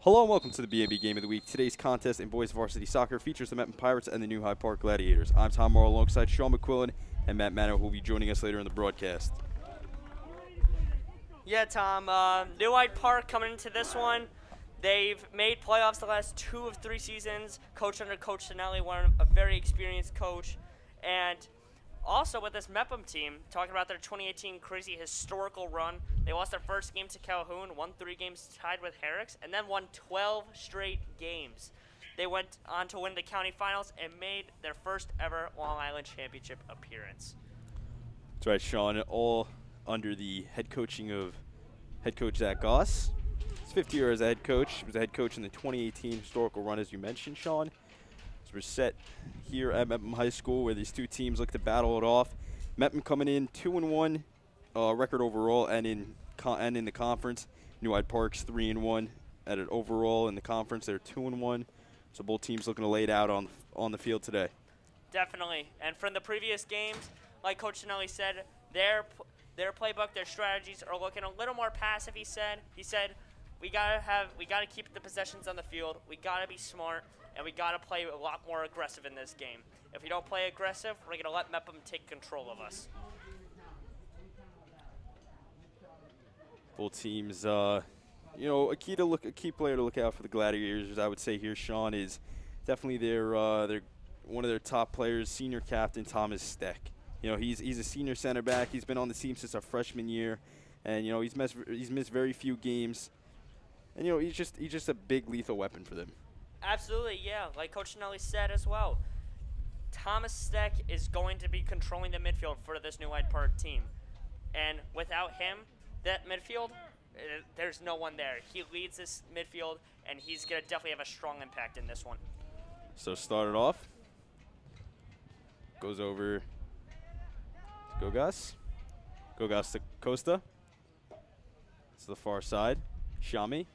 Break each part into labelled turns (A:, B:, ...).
A: Hello and welcome to the BMB Game of the Week. Today's contest in boys varsity soccer features the Meppen Pirates and the new Hyde Gladiators. I'm Tom Morrow alongside Sean McQuillan and Matt Mano, who will be joining us later in the broadcast.
B: Yeah, Tom. New Hyde Park coming into this one. They've made playoffs the last 2 of 3 seasons. Coach under Coach Sinelli, a very experienced coach. And also with this Meppen team, talking about their 2018 crazy historical run, they lost their first game to Calhoun, won 3 games tied with Herrick's, and then won 12 straight games. They went on to win the county finals and made their first ever Long Island Championship appearance.
A: That's right, Sean. All under the head coaching of head coach Zach Goss. His 5th year as a head coach. He was a head coach in the 2018 historical run, as you mentioned, Sean. So we're set here at Meppen High School where these two teams look to battle it off. Meppen coming in 2-1 record overall and in the conference. New Hyde Park's 3-1 at an overall in the conference. They're 2-1. So both teams looking to lay it out on the field today.
B: Definitely. And from the previous games, like Coach Sinelli said, their playbook, their strategies are looking a little more passive. He said we gotta keep the possessions on the field. We gotta be smart, and we gotta play a lot more aggressive in this game. If we don't play aggressive, we're gonna let Meppen take control of us.
A: Both teams, a key player to look out for the Gladiators, I would say here, Sean, is definitely their one of their top players, senior captain Thomas Steck. He's a senior center back. He's been on the team since our freshman year, and he's missed very few games. And he's just a big lethal weapon for them.
B: Absolutely, yeah. Like Coach Sinelli said as well, Thomas Steck is going to be controlling the midfield for this New Hyde Park team, and without him, that midfield, there's no one there. He leads this midfield, and he's gonna definitely have a strong impact in this one.
A: So started off, goes over to Gogas. Gogas to Costa. It's the far side. Shami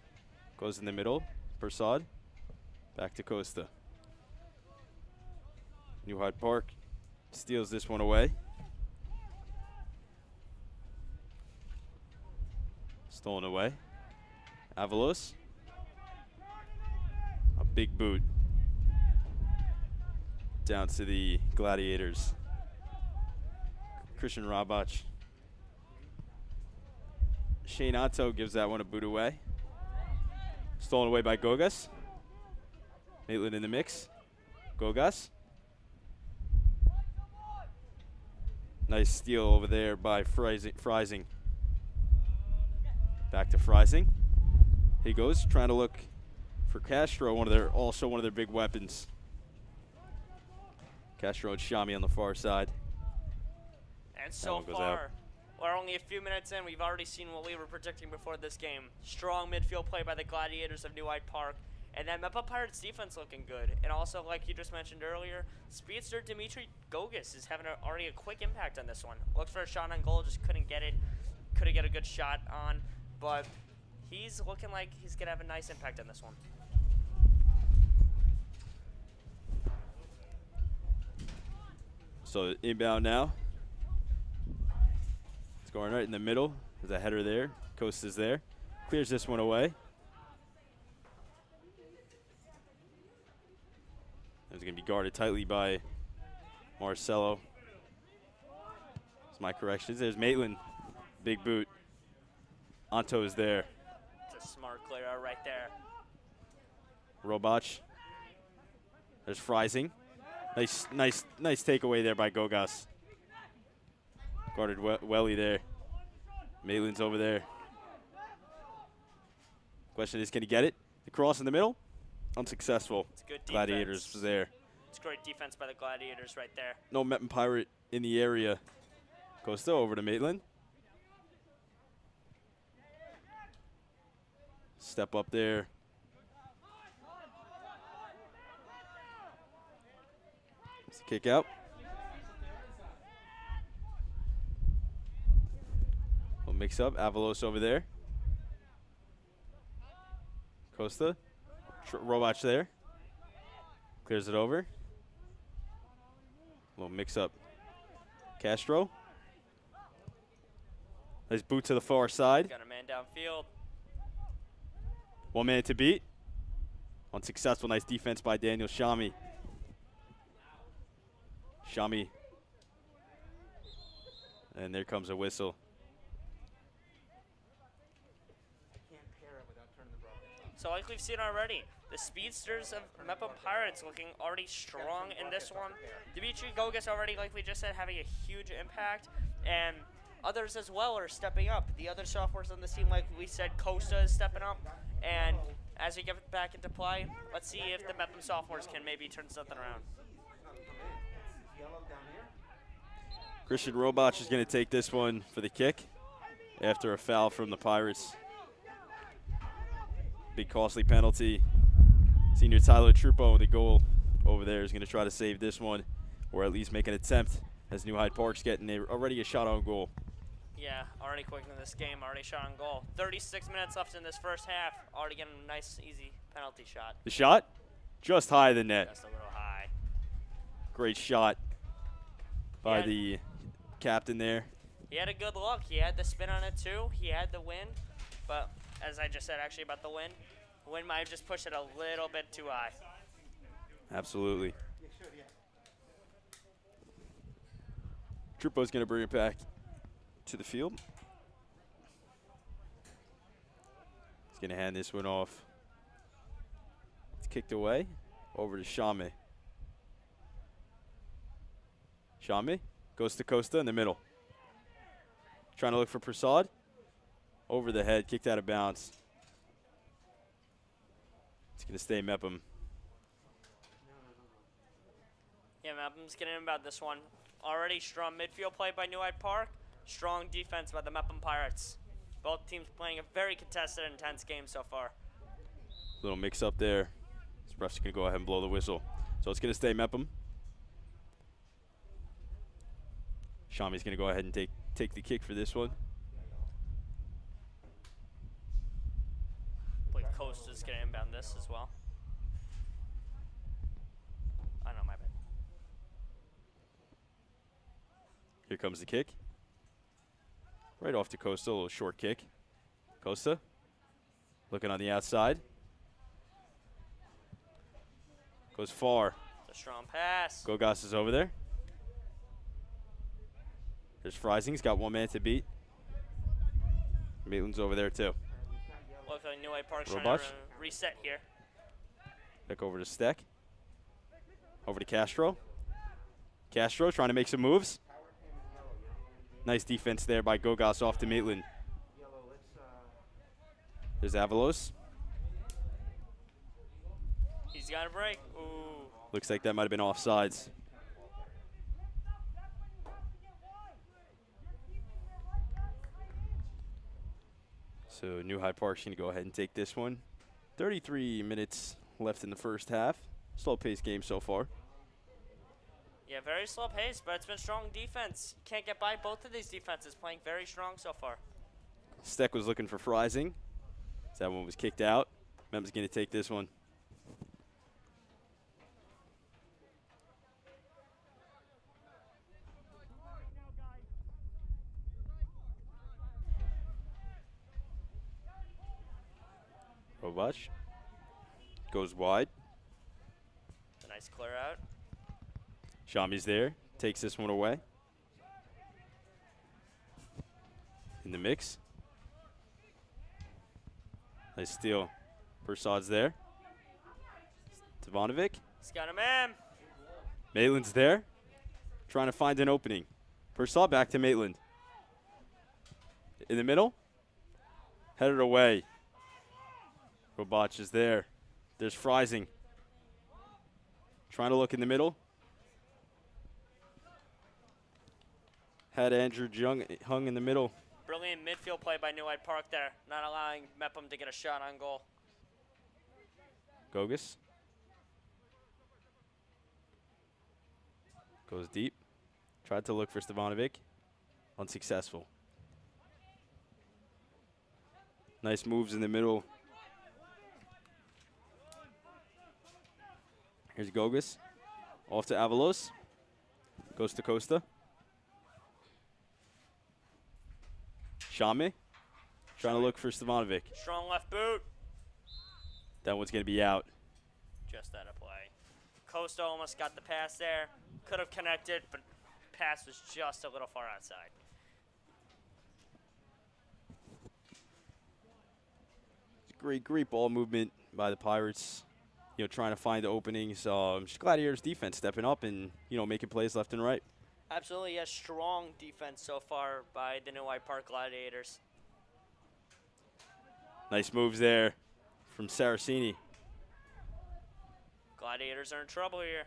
A: goes in the middle. Persad. Back to Costa. New Hyde Park steals this one away. Stolen away. Avalos. A big boot. Down to the Gladiators. Christian Rabach. Shane Otto gives that one a boot away. Stolen away by Gogas. Maitland in the mix. Gogas. Nice steal over there by Freising. Back to Freising. He goes, trying to look for Castro, one of their big weapons. Castro and Shami on the far side.
B: And so far, we're only a few minutes in. We've already seen what we were predicting before this game. Strong midfield play by the Gladiators of New Hyde Park. And then Meppen Pirates defense looking good. And also, like you just mentioned earlier, speedster Dimitri Gogas is having already a quick impact on this one. Looked for a shot on goal, just couldn't get it. Couldn't get a good shot on. But he's looking like he's going to have a nice impact on this one.
A: So inbound now. It's going right in the middle. There's a header there. Costa's there. Clears this one away. It's going to be guarded tightly by Marcelo. That's my corrections. There's Maitland. Big boot. Anto is there.
B: It's a smart clear out right there.
A: Robach. There's Freising. Nice takeaway there by Gogas. Guarded Welly there. Maitland's over there. Question is, can he get it? The cross in the middle? Unsuccessful.
B: It's good defense.
A: Gladiators was there.
B: It's great defense by the Gladiators right there.
A: No Meppen Pirate in the area. Costa over to Maitland. Step up there. It's a kick out. We'll mix up. Avalos over there. Costa. Robach there. Clears it over. Little mix up. Castro. Nice boot to the far side.
B: Got a man downfield.
A: 1 minute to beat. Unsuccessful. Nice defense by Daniel Shami. Shami. And there comes a whistle.
B: So like we've seen already, the speedsters of Mepham Pirates looking already strong in this one. Dimitri Gogas already, like we just said, having a huge impact. And others as well are stepping up. The other sophomores on the team, like we said, Costa is stepping up. And as we get back into play, let's see if the Mepham sophomores can maybe turn something around.
A: Christian Robach is going to take this one for the kick after a foul from the Pirates. Big costly penalty. Senior Tyler Trupo with the goal over there is going to try to save this one, or at least make an attempt, as New Hyde Park's getting already a shot on goal.
B: Yeah, already quick in this game, already shot on goal. 36 minutes left in this first half, already getting a nice, easy penalty shot.
A: The shot? Just high of the net.
B: Just a little high.
A: Great shot by the captain there.
B: He had a good look. He had the spin on it too. He had the wind, but as I just said actually about the wind might have just pushed it a little bit too high.
A: Absolutely. Trupo's going to bring it back to the field. He's going to hand this one off. It's kicked away over to Shame. Shame goes to Costa in the middle. Trying to look for Prasad. Over the head, kicked out of bounds. It's going to stay Mepham.
B: Yeah, Mepham's getting about this one. Already strong midfield play by New Hyde Park. Strong defense by the Mepham Pirates. Both teams playing a very contested and intense game so far.
A: Little mix up there. This ref's going to go ahead and blow the whistle. So it's going to stay Mepham. Shami's going to go ahead and take the kick for this one.
B: I believe Costa's going to inbound this as well. I know, my bad.
A: Here comes the kick. Right off to Costa, a little short kick. Costa looking on the outside. Goes far.
B: It's a strong pass.
A: Gogas is over there. There's Freising. He's got one man to beat. Maitland's over there too.
B: Looks like New Hyde Park's trying to reset here.
A: Back over to Steck. Over to Castro. Castro trying to make some moves. Nice defense there by Gogas off to Maitland. There's Avalos.
B: He's got a break. Ooh.
A: Looks like that might have been offsides. So New Hyde Park's going to go ahead and take this one. 33 minutes left in the first half. Slow-paced game so far.
B: Yeah, very slow pace, but it's been strong defense. You can't get by both of these defenses, playing very strong so far.
A: Steck was looking for Freising. That one was kicked out. Mem's going to take this one. Robach goes wide.
B: A nice clear out.
A: Shami's there, takes this one away. In the mix. Nice steal. Persad's there. Tivanovic.
B: He's got a man.
A: Maitland's there, trying to find an opening. Persad back to Maitland. In the middle. Headed away. Robach is there. There's Freising. Trying to look in the middle. Had Andrew hung in the middle.
B: Brilliant midfield play by New Hyde Park there, not allowing Mepham to get a shot on goal.
A: Gogas. Goes deep. Tried to look for Stevanovic. Unsuccessful. Nice moves in the middle. Here's Gogas. Off to Avalos. Goes to Costa. Shame. Trying to look for Stevanovic.
B: Strong left boot.
A: That one's going to be out.
B: just out of play. Costa almost got the pass there. Could have connected, but pass was just a little far outside.
A: Great ball movement by the Pirates. Trying to find the openings. Just Gladiators defense stepping up and, making plays left and right.
B: Absolutely, yes. Strong defense so far by the New Hyde Park Gladiators.
A: Nice moves there from Saraceni.
B: Gladiators are in trouble here.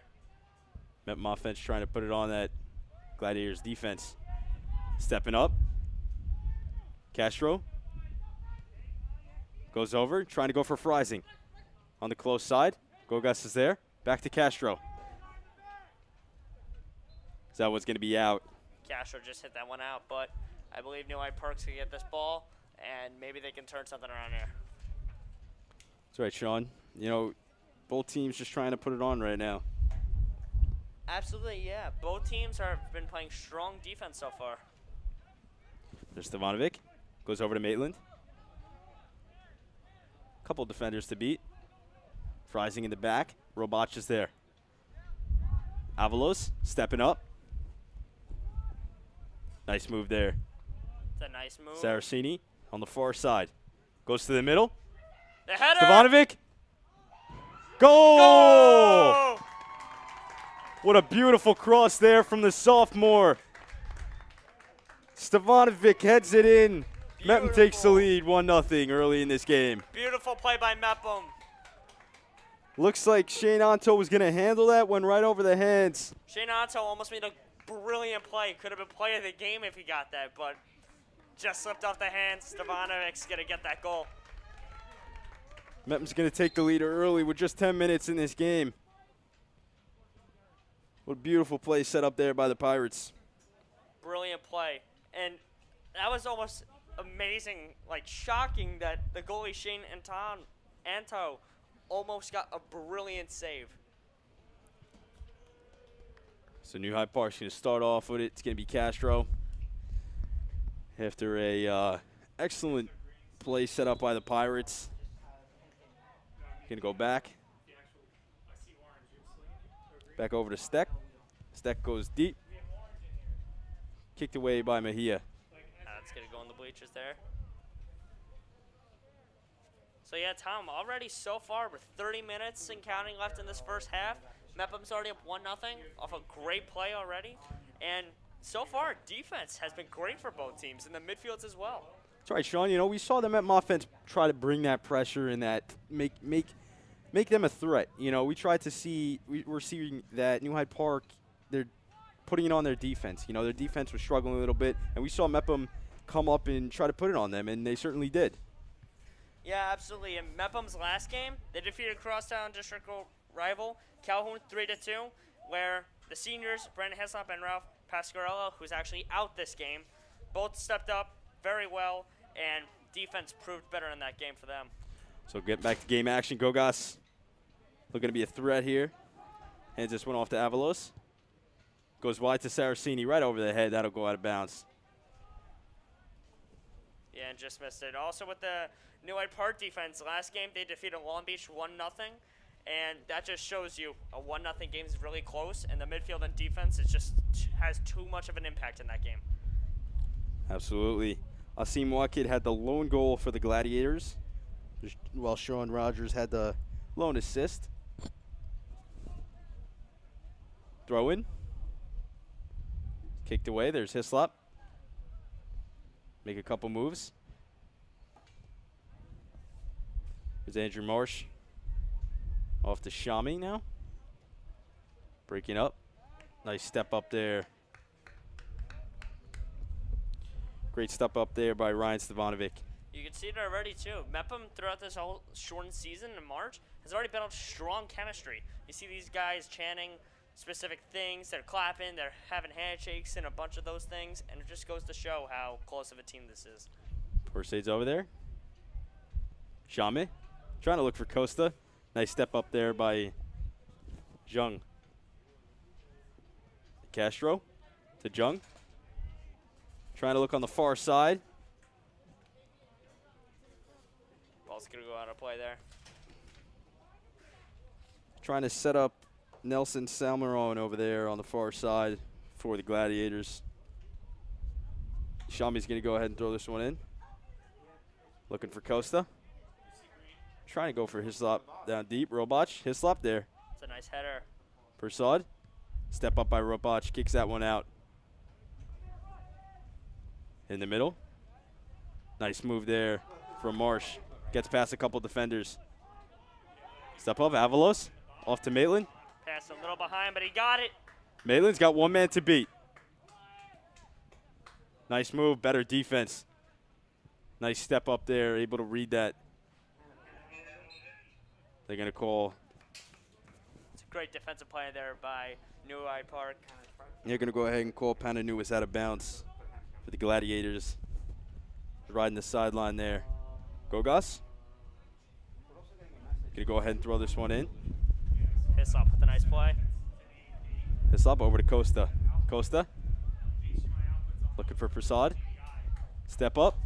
A: Mepham offense trying to put it on that Gladiators defense. Stepping up. Castro goes over, trying to go for Freising. On the close side, Gogas is there. Back to Castro. So that one's going to be out.
B: Castro just hit that one out, but I believe New Hyde Park's going to get this ball, and maybe they can turn something around here.
A: That's right, Sean. Both teams just trying to put it on right now.
B: Absolutely, yeah. Both teams have been playing strong defense so far.
A: There's Stevanovic. Goes over to Maitland. Couple defenders to beat. Freising in the back. Robach is there. Avalos stepping up. Nice move there.
B: It's a nice move.
A: Saraceni on the far side. Goes to the middle.
B: The header!
A: Stevanovic. Goal!
B: Goal!
A: What a beautiful cross there from the sophomore. Stevanovic heads it in. Mepham takes the lead 1-0 early in this game.
B: Beautiful play by Mepham.
A: Looks like Shane Anto was going to handle that, went right over the heads.
B: Shane Anto almost made a brilliant play. Could have been play of the game if he got that, but just slipped off the hands. Stevanovic's going to get that goal.
A: Mepham's going to take the lead early with just 10 minutes in this game. What a beautiful play set up there by the Pirates.
B: Brilliant play. And that was almost amazing, like shocking that the goalie Shane Anto almost got a brilliant save.
A: So New Hyde Park's going to start off with it. It's going to be Castro. After a excellent play set up by the Pirates. Going to go back. Back over to Steck. Steck goes deep. Kicked away by Mejia.
B: That's going to go in the bleachers there. So, yeah, Tom, already so far with 30 minutes and counting left in this first half, Mepham's already up 1-0 off a great play already. And so far, defense has been great for both teams, and the midfields as well.
A: That's right, Sean. We saw the Mepham offense try to bring that pressure and that make them a threat. We tried to see, we're seeing that New Hyde Park, they're putting it on their defense. Their defense was struggling a little bit, and we saw Mepham come up and try to put it on them, and they certainly did.
B: Yeah, absolutely. In Mepham's last game, they defeated crosstown district rival Calhoun 3-2, where the seniors, Brandon Hislop and Ralph Pasquarello, who's actually out this game, both stepped up very well, and defense proved better in that game for them.
A: So get back to game action. Gogas looking to be a threat here. Hands this one off to Avalos. Goes wide to Saraceni, right over the head. That'll go out of bounds.
B: Yeah, and just missed it. Also with the New Hyde Park defense, last game they defeated Long Beach 1-0, and that just shows you a 1-0 game is really close, and the midfield and defense has too much of an impact in that game.
A: Absolutely. Asim Wakid had the lone goal for the Gladiators, while Sean Rogers had the lone assist. Throw in. Kicked away. There's Hislop. Make a couple moves. There's Andrew Marsh. Off to Shami now. Breaking up. Nice step up there. Great step up there by Ryan Stevanovic.
B: You can see it already, too. Mepham, throughout this whole shortened season in March, has already built strong chemistry. You see these guys chanting specific things. They're clapping. They're having handshakes and a bunch of those things, and it just goes to show how close of a team this is.
A: Persades over there. Shame trying to look for Costa. Nice step up there by Jung. Castro to Jung. Trying to look on the far side.
B: Ball's going to go out of play there.
A: Trying to set up Nelson Salmeron over there on the far side for the Gladiators. Shami's going to go ahead and throw this one in. Looking for Costa. Trying to go for Hislop down deep. Robach, Hislop there.
B: It's a nice header.
A: Persad. Step up by Robach. Kicks that one out. In the middle. Nice move there from Marsh. Gets past a couple defenders. Step up, Avalos. Off to Maitland.
B: Pass a little behind, but he got it.
A: Maitland's got one man to beat. Nice move, better defense. Nice step up there, able to read that. They're going to call.
B: It's a great defensive play there by New Hyde Park.
A: They're going to go ahead and call Pananuis out of bounds for the Gladiators. Riding the sideline there. Gogas. Going to go ahead and throw this one in.
B: Hislop with a nice play.
A: Hislop over to Costa. Costa. Looking for Prasad. Step up.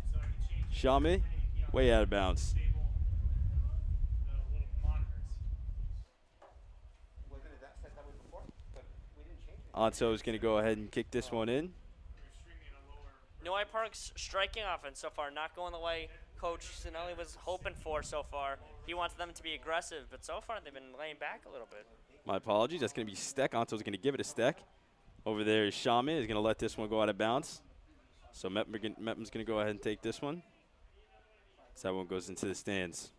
A: Shami. Way out of bounds. Anto is going to go ahead and kick this one in.
B: New Hyde Park's striking offense so far not going the way Coach Sinelli was hoping for so far. He wants them to be aggressive, but so far they've been laying back a little bit.
A: My apologies. That's going to be Steck. Anto's going to give it a Steck. Over there is Shami. He's going to let this one go out of bounds. So Mepham's going to go ahead and take this one. So that one goes into the stands.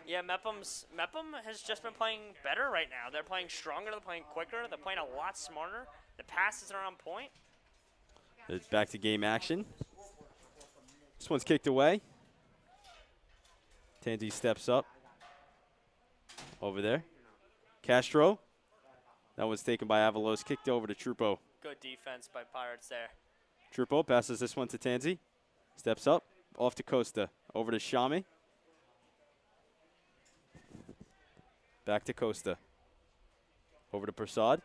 B: Yeah, Mepham has just been playing better right now. They're playing stronger. They're playing quicker. They're playing a lot smarter. The passes are on point.
A: It's back to game action. This one's kicked away. Tansy steps up. Over there. Castro. That one's taken by Avalos. Kicked over to Trupo.
B: Good defense by Pirates there.
A: Trupo passes this one to Tansy. Steps up. Off to Costa. Over to Shami. Back to Costa. Over to Prasad.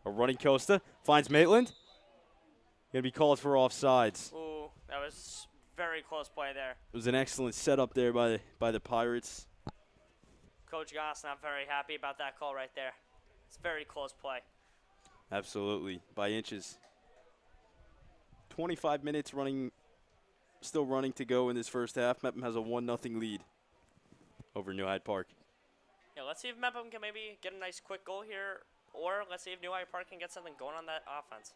A: A running Costa. Finds Maitland. Going to be called for offsides.
B: Ooh, that was very close play there.
A: It was an excellent setup there by the Pirates.
B: Coach Goss not very happy about that call right there. It's a very close play.
A: Absolutely, by inches. 25 minutes running, still running to go in this first half. Mepham has a 1-0 lead over New Hyde Park.
B: Yeah, let's see if Mepham can maybe get a nice quick goal here, or let's see if New Hyde Park can get something going on that offense.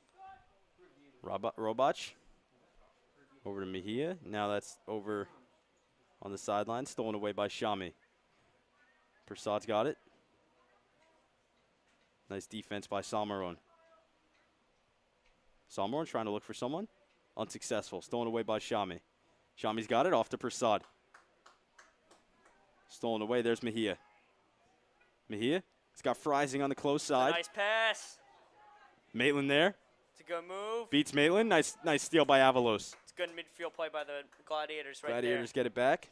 A: Robach over to Mejia. Now that's over on the sideline, stolen away by Shami. Prasad's got it. Nice defense by Salmeron. Salmeron trying to look for someone. Unsuccessful. Stolen away by Shami. Shami's got it. Off to Prasad. Stolen away. There's Mejia. Mejia. He's got Freising on the close side.
B: Nice pass.
A: Maitland there.
B: It's a good move.
A: Beats Maitland. Nice steal by Avalos.
B: It's a good midfield play by the Gladiators right
A: Gladiators
B: there.
A: get it back.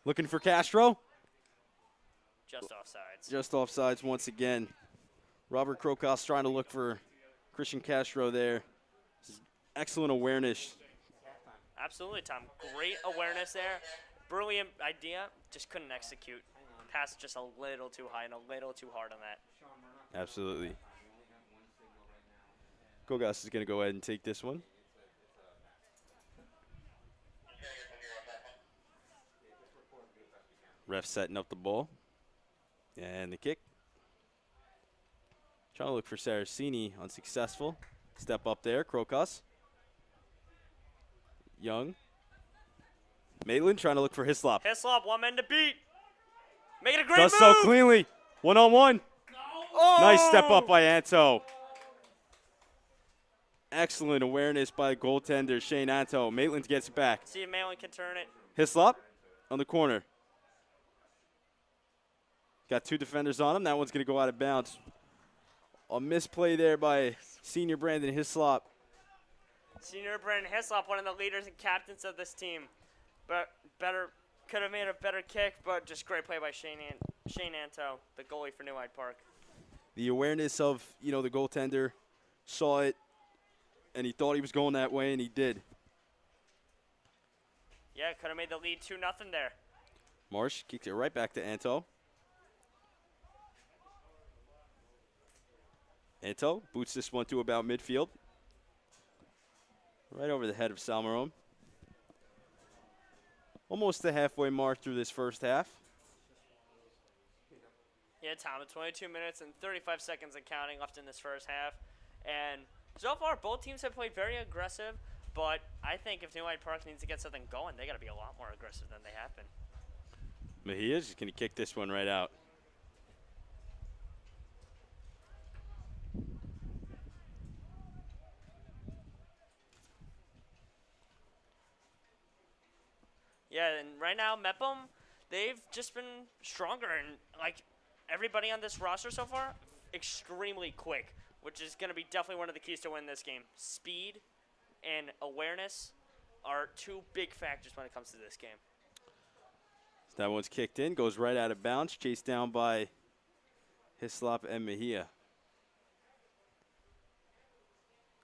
A: Looking for Castro.
B: Just offsides.
A: Just offsides once again. Robert Krokos trying to look for Christian Castro there. Excellent awareness.
B: Absolutely, Tom. Great awareness there. Brilliant idea. Just couldn't execute. Pass just a little too high and a little too hard on that.
A: Absolutely. Kogas is going to go ahead and take this one. Ref setting up the ball. And the kick. Trying to look for Saraceni. Unsuccessful. Step up there. Krokos. Young. Maitland trying to look for Hislop.
B: Hislop, one man to beat. Make it a great
A: Does
B: move.
A: so cleanly. 1-on-1.
B: Oh!
A: Nice step up by Anto. Excellent awareness by goaltender Shane Anto. Maitland gets it back.
B: See if Maitland can turn it.
A: Hislop on the corner. Got two defenders on him. That one's going to go out of bounds. A misplay there by senior Brandon Hislop.
B: Senior Brandon Hislop, one of the leaders and captains of this team. But could have made a better kick, but just great play by Shane Anto, the goalie for New Hyde Park.
A: The awareness of, the goaltender saw it, and he thought he was going that way, and he did.
B: Yeah, could have made the lead 2-0 there.
A: Marsh kicks it right back to Anto. Anto boots this one to about midfield. Right over the head of Salmarone. Almost the halfway mark through this first half.
B: Yeah, Tom, 22 minutes and 35 seconds and counting left in this first half. And so far, both teams have played very aggressive, but I think if New Hyde Park needs to get something going, they got to be a lot more aggressive than they have been.
A: Mejia's just going to kick this one right out.
B: Yeah, and right now, Mepham, they've just been stronger. And, like, everybody on this roster so far, extremely quick, which is going to be definitely one of the keys to win this game. Speed and awareness are two big factors when it comes to this game.
A: That one's kicked in, goes right out of bounds, chased down by Hislop and Mejia.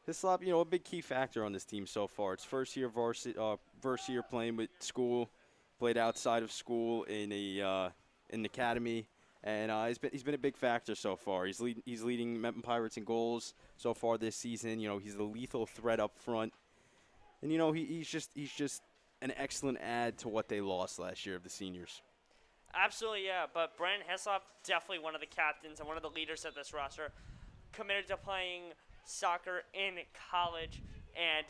A: Hislop, you know, a big key factor on this team so far. It's first year playing with school, played outside of school in an academy, and he's been a big factor so far. He's leading Mepham Pirates in goals so far this season. You know, he's a lethal threat up front, and you know he's just an excellent add to what they lost last year of the seniors.
B: Absolutely, yeah. But Brandon Hislop, definitely one of the captains and one of the leaders of this roster, committed to playing soccer in college, and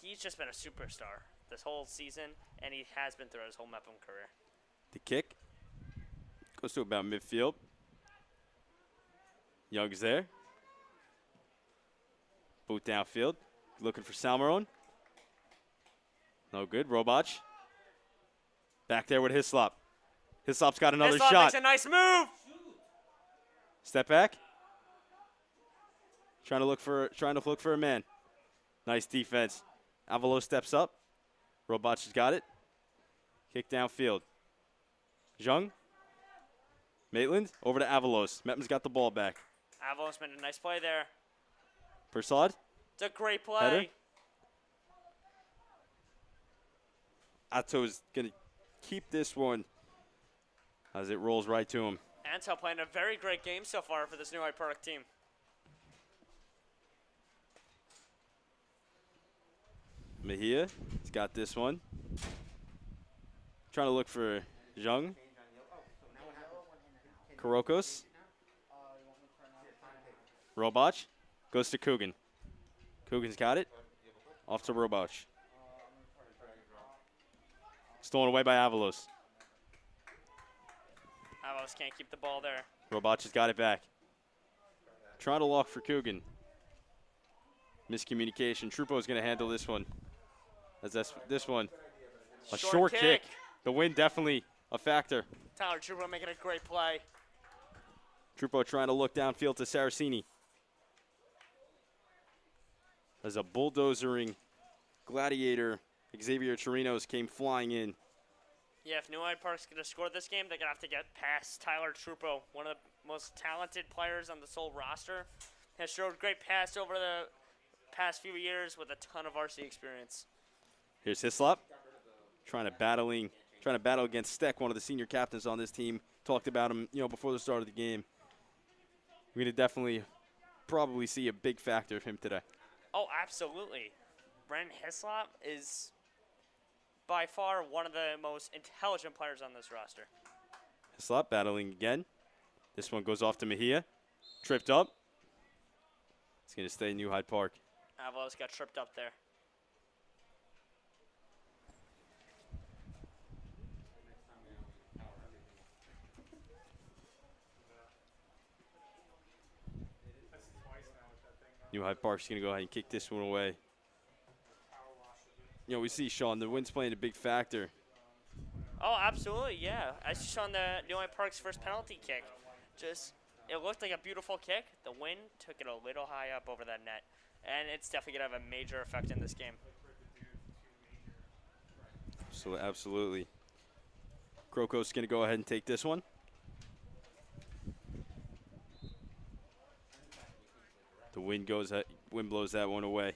B: he's just been a superstar this whole season, and he has been throughout his whole Mepham career.
A: The kick goes to about midfield. Young's there. Boot downfield. Looking for Salmarone. No good. Robach. Back there with Hislop. Hislop's got another
B: Hislop
A: shot.
B: makes a nice move.
A: Step back. Trying to look for a man. Nice defense. Avalos steps up. Robach has got it. Kick downfield. Jung. Maitland over to Avalos. Metman's got the ball back.
B: Avalos made a nice play there.
A: Persad.
B: It's a great play.
A: Header. Atto's going to keep this one as it rolls right to him.
B: Anto playing a very great game so far for this New Hyde Park team.
A: Mejia, he's got this one. Trying to look for Jung. Karokos. Robach goes to Coogan. Coogan's got it. Off to Robach. Stolen away by Avalos.
B: Avalos can't keep the ball there.
A: Robach has got it back. Trying to lock for Coogan. Miscommunication. Trupo's going to handle this one. As this one. A short kick. The wind definitely a factor.
B: Tyler Trupo making a great play.
A: Trupo trying to look downfield to Saraceni. As a bulldozering Gladiator, Xavier Chirinos came flying in.
B: Yeah, if New Hyde Park's going to score this game, they're going to have to get past Tyler Trupo, one of the most talented players on this whole roster. Has showed great pass over the past few years with a ton of RC experience.
A: Here's Hislop, trying to battle against Steck, one of the senior captains on this team. Talked about him, you know, before the start of the game. We're going to definitely probably see a big factor of him today.
B: Oh, absolutely. Brandon Hislop is by far one of the most intelligent players on this roster.
A: Hislop battling again. This one goes off to Mejia. Tripped up. It's going to stay in New Hyde Park.
B: Avalos got tripped up there.
A: New Hyde Park's going to go ahead and kick this one away. You know, we see, Sean, the wind's playing a big factor.
B: Oh, absolutely, yeah. I saw on the New Hyde Park's first penalty kick. It looked like a beautiful kick. The wind took it a little high up over that net. And it's definitely going to have a major effect in this game.
A: So absolutely. Kroko's going to go ahead and take this one. The wind blows that one away.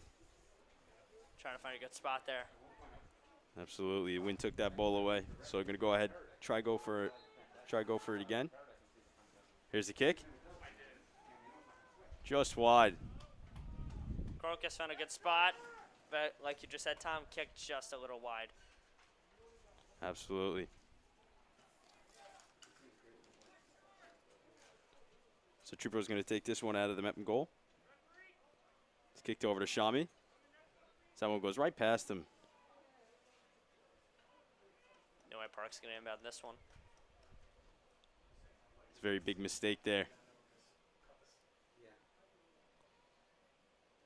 B: Trying to find a good spot there.
A: Absolutely. The wind took that ball away. So we're going to go ahead, try go for it again. Here's the kick. Just wide.
B: Crocus found a good spot, but like you just said, Tom, kicked just a little wide.
A: Absolutely. So Trooper's going to take this one out of the Mepham goal. It's kicked over to Shami. That one goes right past him.
B: Hyde Park's going to inbound this one.
A: It's a very big mistake there.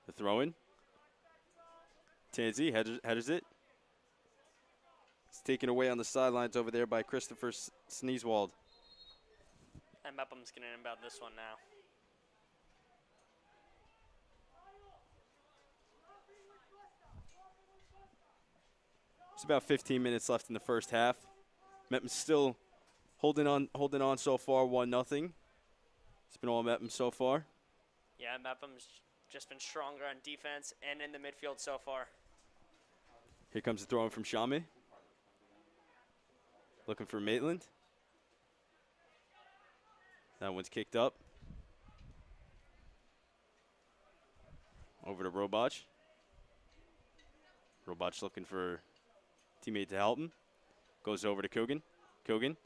A: The throw in. Tansy headers it. It's taken away on the sidelines over there by Christopher Sneezewald.
B: And Mepham's going to inbound this one now.
A: It's about 15 minutes left in the first half. Mepham's still holding on so far, 1-0. It's been all Mepham so far.
B: Yeah, Mepham's just been stronger on defense and in the midfield so far.
A: Here comes the throw in from Shami. Looking for Maitland. That one's kicked up. Over to Robach. Robach looking for a teammate to help him. Goes over to Coogan. Coogan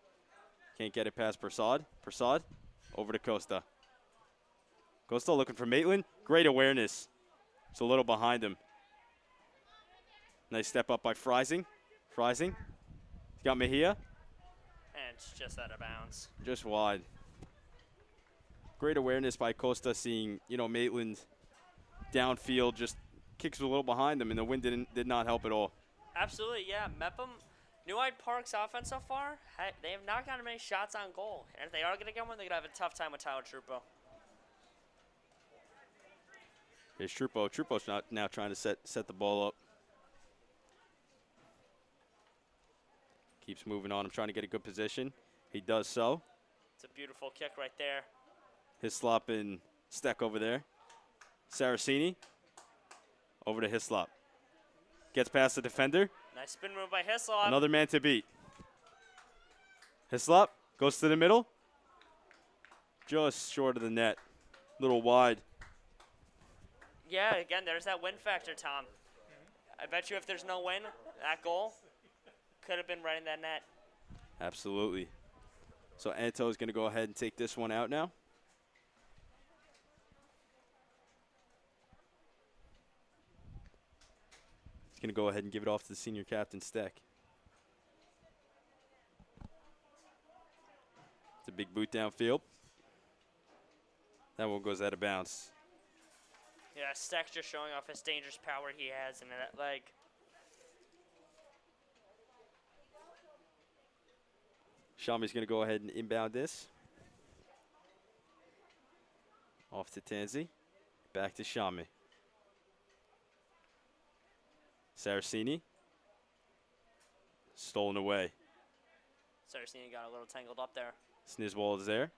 A: can't get it past Prasad. Prasad over to Costa. Costa looking for Maitland. Great awareness. It's a little behind him. Nice step up by Freising. Freising. He's got Mejia.
B: And it's just out of bounds.
A: Just wide. Great awareness by Costa, seeing, Maitland downfield, just kicks a little behind him, and the wind did not help at all.
B: Absolutely, yeah. Mepham, New Hyde Park's offense so far, they have not gotten many shots on goal. And if they are going to get one, they're going to have a tough time with Tyler Trupo.
A: Here's Trupo. Trupo's now trying to set the ball up. Keeps moving on. I'm trying to get a good position. He does so.
B: It's a beautiful kick right there.
A: Hislop and Steck over there. Saraceni over to Hislop. Gets past the defender.
B: Nice spin move by Hislop.
A: Another man to beat. Hislop goes to the middle. Just short of the net. Little wide.
B: Yeah, again, there's that win factor, Tom. I bet you if there's no win, that goal could have been right in that net.
A: Absolutely. So Anto is going to go ahead and take this one out now. He's going to go ahead and give it off to the senior captain, Steck. It's a big boot downfield. That one goes out of bounds.
B: Yeah, Steck's just showing off his dangerous power he has in that leg.
A: Shami's going to go ahead and inbound this. Off to Tanzi. Back to Shami. Saraceni. Stolen away.
B: Saraceni got a little tangled up there.
A: Sniswold is there.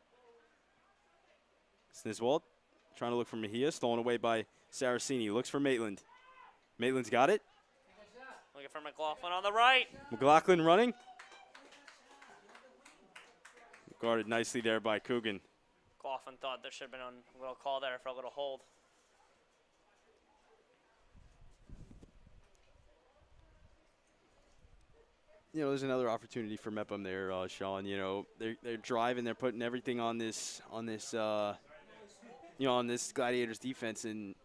A: Sniswold trying to look for Mejia. Stolen away by Saraceni. Looks for Maitland. Maitland's got it.
B: Looking for McLaughlin on the right.
A: McLaughlin running. Guarded nicely there by Coogan.
B: McLaughlin thought there should have been a little call there for a little hold.
A: There's another opportunity for Mepham there, Sean. They're driving, they're putting everything on this Gladiators defense, and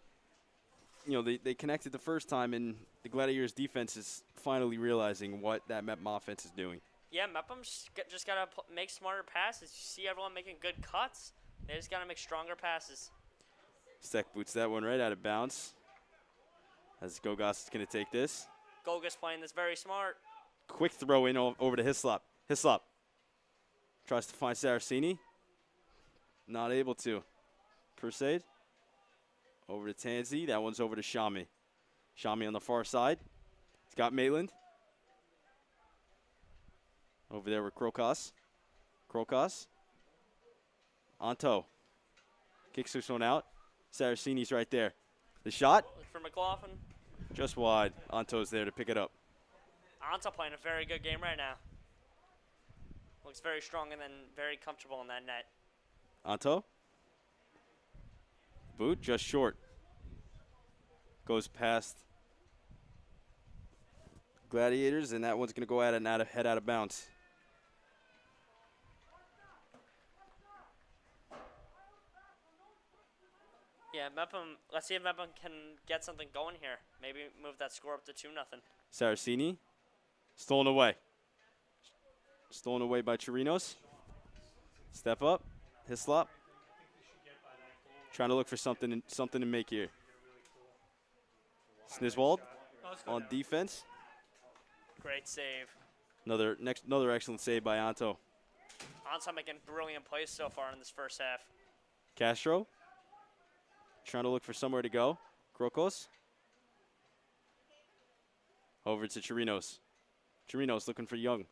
A: they connected the first time, and the Gladiators defense is finally realizing what that Mepham offense is doing.
B: Yeah, Mepham's just got to make smarter passes. You see everyone making good cuts. They just got to make stronger passes.
A: Steck boots that one right out of bounds. As Gogas is going to take this.
B: Gogas playing this very smart.
A: Quick throw in over to Hislop. Hislop tries to find Saraceni. Not able to. Perseid over to Tanzi. That one's over to Shami. Shami on the far side. He's got Maitland. Over there with Krokos. Krokos. Anto. Kicks this one out. Saraceni's right there. The shot.
B: Look for McLaughlin.
A: Just wide. Anto's there to pick it up.
B: Anto playing a very good game right now. Looks very strong and then very comfortable in that net.
A: Anto. Boot just short. Goes past Gladiators, and that one's going to go out and head out of bounds.
B: Yeah, Mepham, let's see if Mepham can get something going here. Maybe move that score up to 2-0.
A: Saraceni. Stolen away. Stolen away by Chirinos. Step up. Hislop. Trying to look for something to make here. Sniswald on defense.
B: Great save.
A: Another excellent save by Anto.
B: Anto making brilliant plays so far in this first half.
A: Castro. Trying to look for somewhere to go. Krokos. Over to Chirinos. Chirinos looking for Young.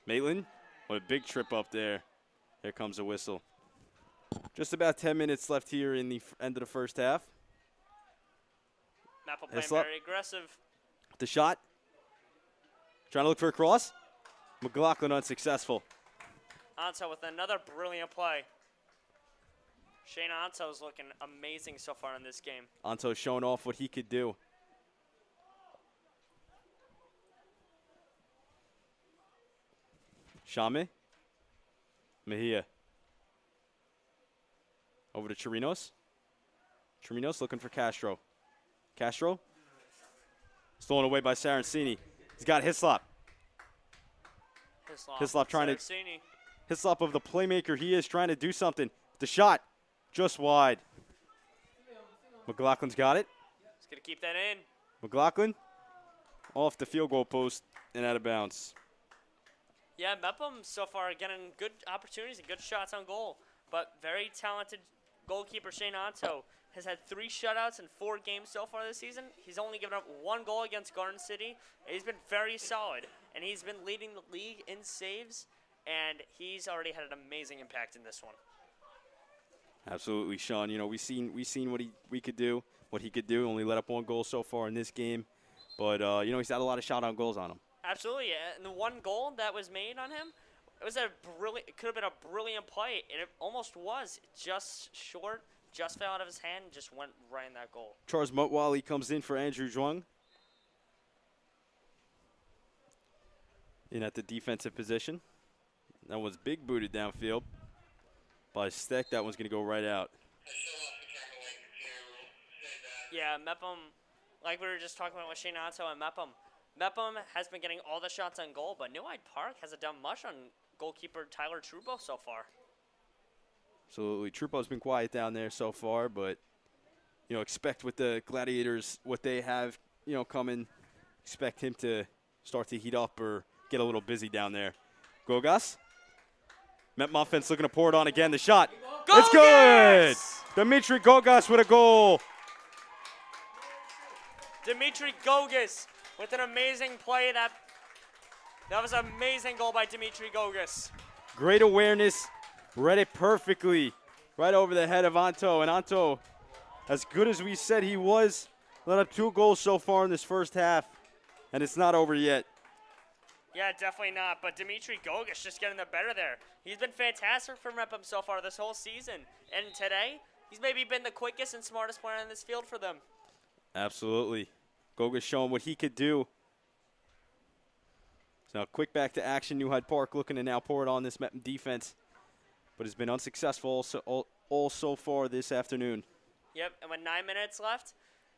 A: Maitland. What a big trip up there. Here comes a whistle. Just about 10 minutes left here in the end of the first half.
B: Mepham playing very aggressive.
A: The shot. Trying to look for a cross. McLaughlin unsuccessful.
B: Anto with another brilliant play. Shane Anto's looking amazing so far in this game.
A: Anto showing off what he could do. Shame. Mejia. Over to Chirinos. Chirinos looking for Castro. Castro. Stolen away by Saraceni. He's got Hislop. Hislop trying to. Hislop of the playmaker he is trying to do something. The shot. Just wide. McLaughlin's got it.
B: He's going to keep that in.
A: McLaughlin off the field goal post and out of bounds.
B: Yeah, Mepham so far getting good opportunities and good shots on goal. But very talented goalkeeper Shane Anto has had 3 shutouts in 4 games so far this season. He's only given up 1 goal against Garden City. He's been very solid, and he's been leading the league in saves, and he's already had an amazing impact in this one.
A: Absolutely, Sean. You know, we seen what he could do, what he could do. Only let up 1 goal so far in this game, but you know, he's had a lot of shot on goals on him.
B: Absolutely, and the 1 goal that was made on him, it could have been a brilliant play, and it almost was. Just short, just fell out of his hand, and just went right in that goal.
A: Charles Mutwally comes in for Andrew Zhuang. In at the defensive position. That one's big booted downfield by Steck. That one's going to go right out.
B: Yeah, Mepham, like we were just talking about with Shane Anto and Mepham. Mepham has been getting all the shots on goal, but New Hyde Park hasn't done much on goalkeeper Tyler Trubo so far.
A: Absolutely. Trupo's been quiet down there so far, but, you know, expect with the Gladiators, what they have, you know, coming, expect him to start to heat up or get a little busy down there. Gogas. Met Muffins looking to pour it on again. The shot.
B: Gogas!
A: It's good! Dimitri Gogas with a goal.
B: Dimitri Gogas with an amazing play. That was an amazing goal by Dimitri Gogas.
A: Great awareness. Read it perfectly. Right over the head of Anto. And Anto, as good as we said he was, let up 2 goals so far in this first half. And it's not over yet.
B: Yeah, definitely not. But Dimitri Gogas just getting the better there. He's been fantastic for Mepham so far this whole season. And today, he's maybe been the quickest and smartest player in this field for them.
A: Absolutely. Gogas showing what he could do. So quick back to action. New Hyde Park looking to now pour it on this Mepham defense. But has been unsuccessful all so far this afternoon.
B: Yep, and with 9 minutes left,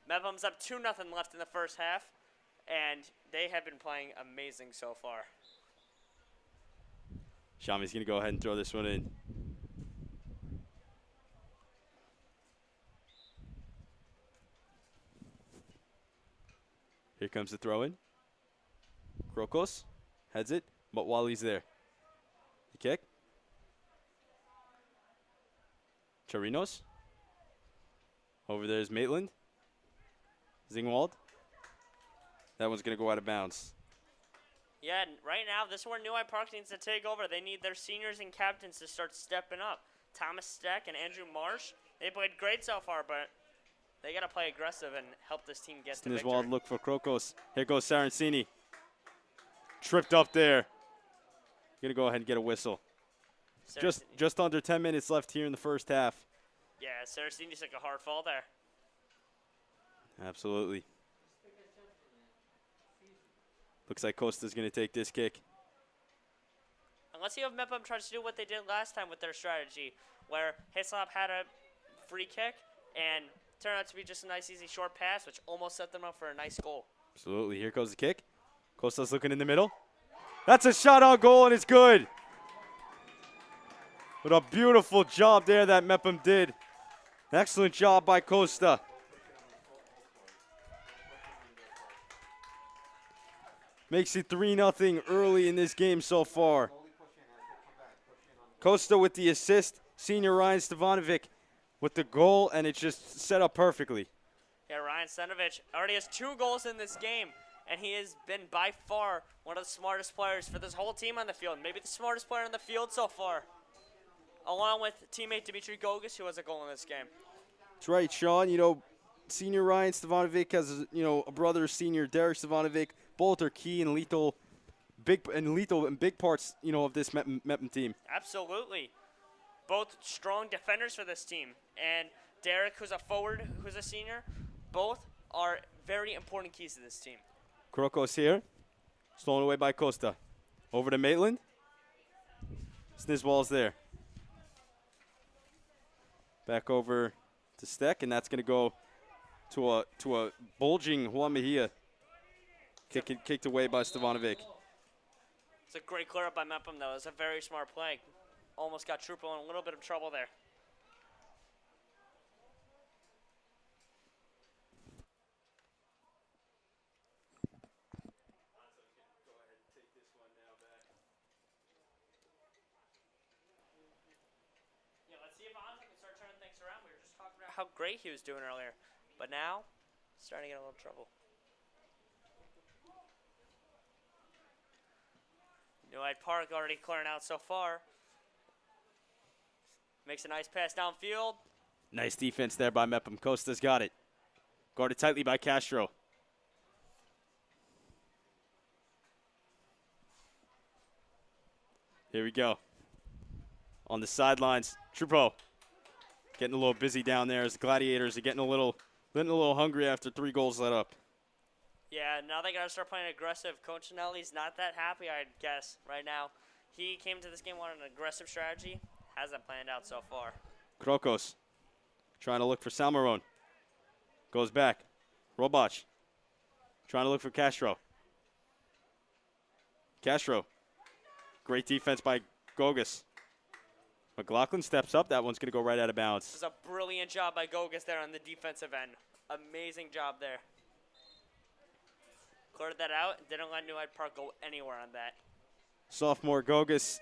B: Mepham's up 2-0 left in the first half. And they have been playing amazing so far.
A: Shami's going to go ahead and throw this one in. Here comes the throw in. Krokos heads it, but Wally's there. The kick. Chirinos. Over there is Maitland. Zingwald. That one's going to go out of bounds.
B: Yeah, right now, this is where New Hyde Park needs to take over. They need their seniors and captains to start stepping up. Thomas Steck and Andrew Marsh, they played great so far, but they got to play aggressive and help this team get to victory.
A: Sniswald look for Krokos. Here goes Saraceni. tripped up there. Going to go ahead and get a whistle. Just under 10 minutes left here in the first half.
B: Yeah, Saraceni took a hard fall there.
A: Absolutely. Looks like Costa's going to take this kick.
B: And let's see if Mepham tries to do what they did last time with their strategy, where Hislops had a free kick and turned out to be just a nice, easy, short pass, which almost set them up for a nice goal.
A: Absolutely. Here goes the kick. Costa's looking in the middle. That's a shot on goal, and it's good. What a beautiful job there that Mepham did. Excellent job by Costa. Makes it 3-0 early in this game so far. Costa with the assist. Senior Ryan Stevanovic with the goal, and it's just set up perfectly.
B: Yeah, Ryan Stevanovic already has 2 goals in this game, and he has been by far one of the smartest players for this whole team on the field. Maybe the smartest player on the field so far, along with teammate Dimitri Gogas, who has a goal in this game.
A: That's right, Sean. You know, Senior Ryan Stevanovic has, a brother, Senior Derek Stevanovic. Both are key and lethal, big parts, of this Mepham team.
B: Absolutely. Both strong defenders for this team. And Derek, who's a forward, who's a senior, both are very important keys to this team.
A: Krokos here. Stolen away by Costa. Over to Maitland. Snizwall's there. Back over to Steck, and that's going to go to a bulging Juan Mejia. Kicked away by Stevanovic.
B: It's a great clear up by Mepham, though. It's a very smart play. Almost got Trupo in a little bit of trouble there. Yeah, let's see if Anza can start turning things around. We were just talking about how great he was doing earlier, but now starting to get a little trouble. New Hyde Park already clearing out so far. Makes a nice pass downfield.
A: Nice defense there by Mepham. Costa's got it. Guarded tightly by Castro. Here we go. On the sidelines, Trupo getting a little busy down there as the Gladiators are getting a little hungry after 3 goals let up.
B: Yeah, now they got to start playing aggressive. Coach Nelly's not that happy, I'd guess, right now. He came to this game wanting an aggressive strategy. Hasn't planned out so far.
A: Krokos trying to look for Salmarone. Goes back. Robach trying to look for Castro. Castro. Great defense by Gogas. McLaughlin steps up. That one's going to go right out of bounds.
B: This is a brilliant job by Gogas there on the defensive end. Amazing job there. Cleared that out and didn't let New Hyde Park go anywhere on that.
A: Sophomore Gogas,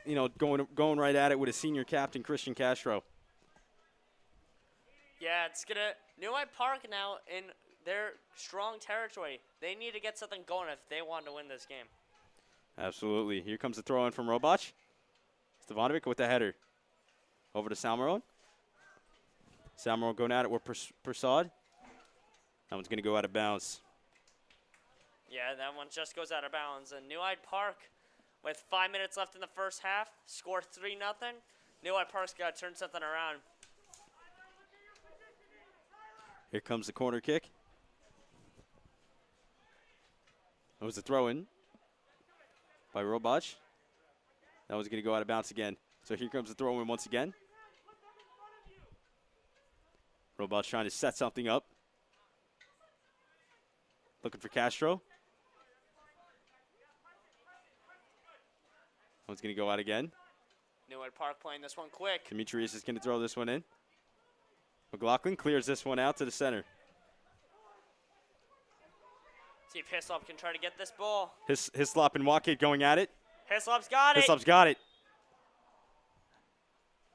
A: going right at it with his senior captain, Christian Castro.
B: Yeah, it's going to – New Hyde Park now in their strong territory. They need to get something going if they want to win this game.
A: Absolutely. Here comes the throw in from Robach. Stevanovic with the header. Over to Salmarone. Salmarone going at it with Prasad. That one's going to go out of bounds.
B: Yeah, that one just goes out of bounds. And New Hyde Park, with 5 minutes left in the first half, scored 3-0. New Hyde Park's got to turn something around.
A: Here comes the corner kick. That was a throw-in by Robach. That was going to go out of bounds again. So here comes the throw-in once again. Robach trying to set something up. Looking for Castro. One's going to go out again.
B: New Hyde Park playing this one quick.
A: Demetrius is going to throw this one in. McLaughlin clears this one out to the center.
B: See if Hislop can try to get this ball.
A: Hislop and Wackett going at it.
B: Hislop's got it.
A: Hislop's got it.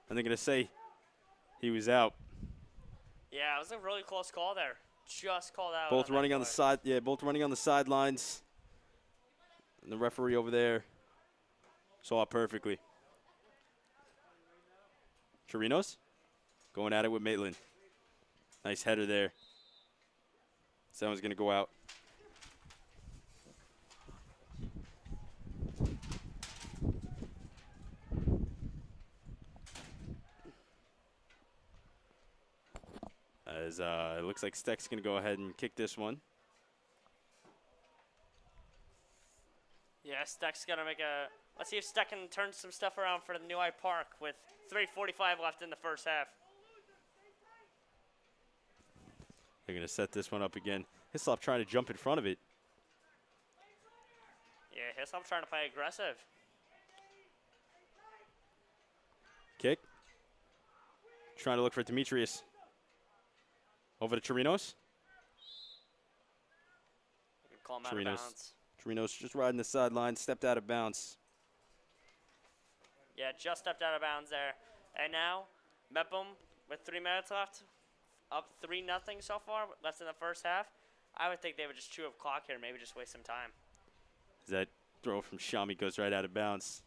A: And they're going to say he was out.
B: Yeah, it was a really close call there. Just called out.
A: Both running on the side. Yeah, both running on the sidelines. And the referee over there saw it perfectly. Chirinos going at it with Maitland. Nice header there. Someone's going to go out. As it looks like Steck's going to go ahead and kick this one.
B: Yeah, Steck's going to make a... Let's see if Steck can turn some stuff around for the New Hyde Park with 3:45 left in the first half.
A: They're going to set this one up again. Hislop trying to jump in front of it.
B: Yeah, Hislop trying to play aggressive.
A: Kick. Trying to look for Demetrius. Over to Chirinos.
B: Call him out of bounds.
A: Chirinos just riding the sideline, stepped out of bounds.
B: Yeah, just stepped out of bounds there. And now, Mepham with 3 minutes left, up 3-0 so far, less than the first half. I would think they would just chew up clock here, maybe just waste some time.
A: That throw from Shami goes right out of bounds.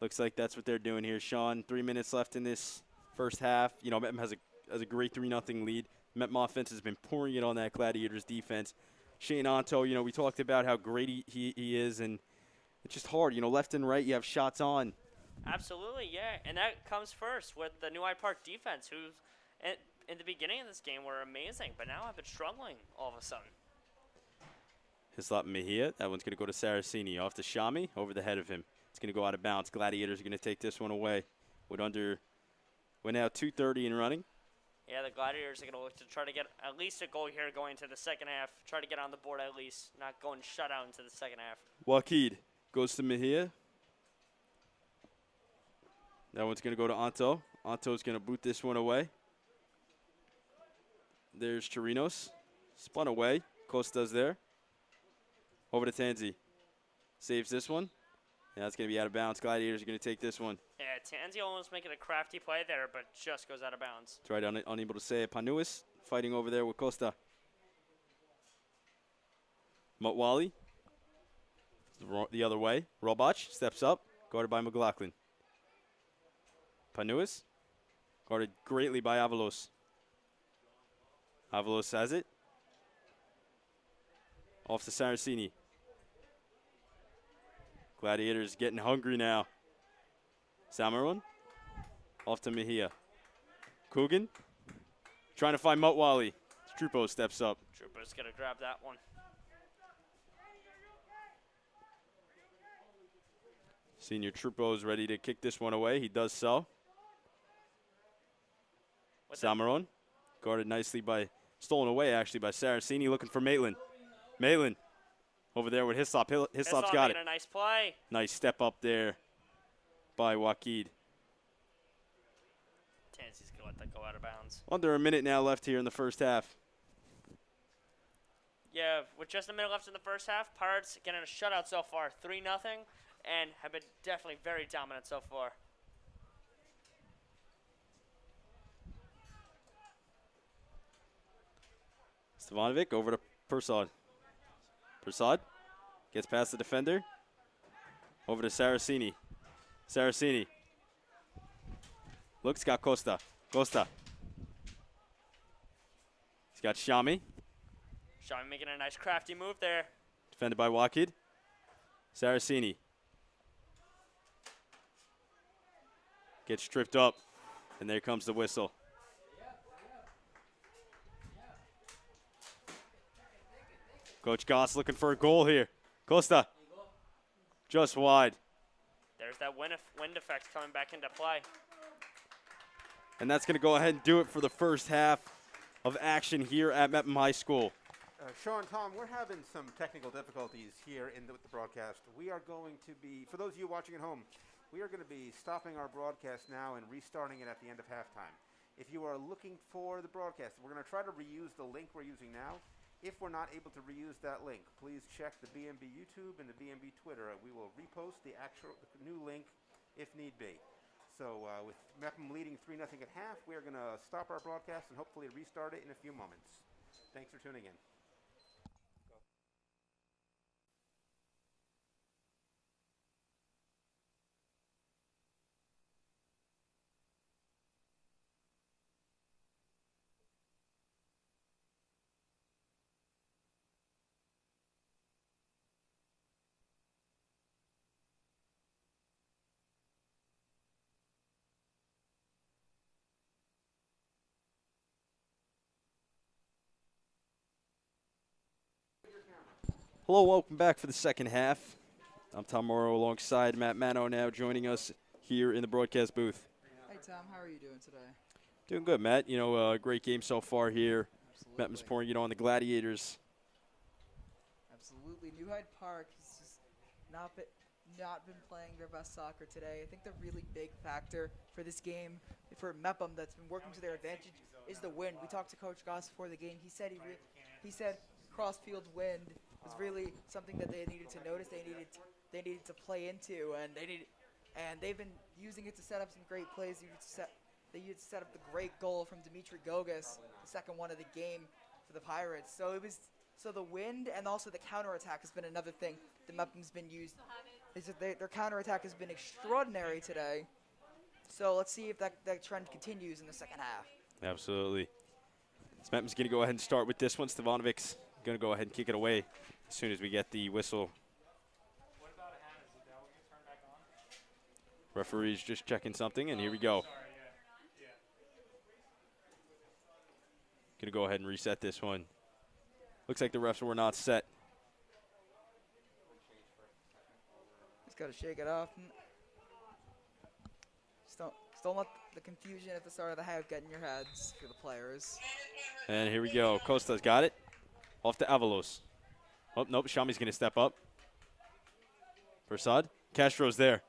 A: Looks like that's what they're doing here, Sean. 3 minutes left in this first half. You know, Mepham has a great 3-0 lead. Mepham offense has been pouring it on that Gladiators defense. Shane Anto, you know, we talked about how great he is, and it's just hard. You know, left and right, you have shots on.
B: Absolutely, yeah. And that comes first with the New Hyde Park defense, who in the beginning of this game were amazing, but now have been struggling all of a sudden.
A: Hislop Mejia, that one's going to go to Saraceni. Off to Shami, over the head of him. It's going to go out of bounds. Gladiators are going to take this one away. We're now 2:30 and running.
B: Yeah, the Gladiators are going to look to try to get at least a goal here going into the second half. Try to get on the board at least, not going shut out into the second half.
A: Wakid goes to Mejia. That one's going to go to Anto. Anto's going to boot this one away. There's Chirinos. Spun away. Costa's there. Over to Tanzi. Saves this one. Yeah, that's going to be out of bounds. Gladiators are going to take this one.
B: Yeah, Tanzi almost making a crafty play there, but just goes out of bounds.
A: That's right, unable to say it. Panuis fighting over there with Costa. Mutwali. The other way. Robach steps up. Guarded by McLaughlin. Panuis. Guarded greatly by Avalos. Avalos has it. Off to Saraceni. Gladiators getting hungry now. Samaron. Off to Mejia. Coogan. Trying to find Mutwali. Trupo steps up.
B: Trupo's going to grab that one.
A: Senior Trupo is ready to kick this one away. He does so. Samaron. Guarded nicely stolen away actually by Saraceni, looking for Maitland. Maitland over there with Hislop. Hislop's got it.
B: A nice play.
A: Nice step up there by Wakid.
B: Tanzi's going to let that go out of bounds.
A: Under a minute now left here in the first half.
B: Yeah, with just a minute left in the first half, Pirates getting a shutout so far, 3-0, and have been definitely very dominant so far.
A: Stevanovic over to Persad. Persad gets past the defender. Over to Saraceni. Saraceni. Looks, got Costa. Costa. He's got Shami.
B: Shami making a nice crafty move there.
A: Defended by Wakid. Saraceni. Gets tripped up. And there comes the whistle. Coach Goss looking for a goal here. Costa. Just wide.
B: There's that wind effect coming back into play.
A: And that's going to go ahead and do it for the first half of action here at Mepham High School.
C: Sean, Tom, we're having some technical difficulties here with the broadcast. We are going to be, for those of you watching at home, we are going to be stopping our broadcast now and restarting it at the end of halftime. If you are looking for the broadcast, we're going to try to reuse the link we're using now. If we're not able to reuse that link, please check the BMB YouTube and the BMB Twitter. We will repost the new link if need be. So with Mepham leading 3-0 at half, we are going to stop our broadcast and hopefully restart it in a few moments. Thanks for tuning in.
A: Hello, welcome back for the second half. I'm Tom Morrow alongside Matt Mano now joining us here in the broadcast booth.
D: Hey, Tom. How are you doing today?
A: Doing good, Matt. You know, great game so far here.
D: Absolutely.
A: Matt was pouring it on the Gladiators.
D: Absolutely. New Hyde Park has just not been playing their best soccer today. I think the really big factor for this game, for Mepham, that's been working to their advantage, is the wind. We talked to Coach Goss before the game. He said cross-field wind was really something that they needed to notice. They needed to play into, and they've been using it to set up some great plays. They used to set up the great goal from Dimitri Gogas, the second one of the game for the Pirates. So the wind and also the counterattack has been another thing that Mepham's been used. Their counterattack has been extraordinary today. So let's see if that trend continues in the second half.
A: Absolutely. Mepham's going to go ahead and start with this one. Stavanovic's going to go ahead and kick it away as soon as we get the whistle.
E: What about a hand? Is that what gets turned back on?
A: Referee's just checking something, and here we go.
E: Sorry, yeah.
A: Going to go ahead and reset this one. Looks like the refs were not set.
D: Just got to shake it off. Just don't let the confusion at the start of the half get in your heads for the players.
A: And here we go. Costa's got it. Off to Avalos. Oh, nope. Shami's going to step up. Prasad. Castro's there.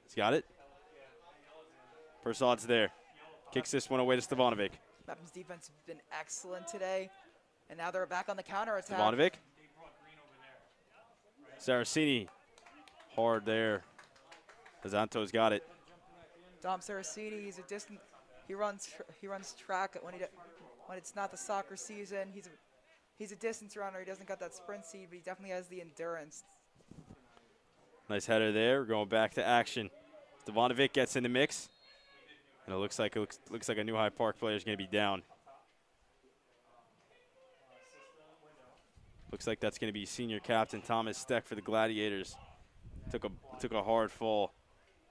A: He's got it. Prasad's there. Kicks this one away to Stevanovic.
D: Mepham's defense has been excellent today, and now they're back on the counterattack.
A: Stevanovic. Saracini. Hard there. Azanto's got it.
D: Dom Saracini, he's a distant. He runs track when it's not the soccer season. He's a distance runner. He doesn't got that sprint speed, but he definitely has the endurance.
A: Nice header there. We're going back to action. Stevanovic gets in the mix, and it looks like a New Hyde Park player is going to be down. Looks like that's going to be senior captain Thomas Steck for the Gladiators. Took a hard fall.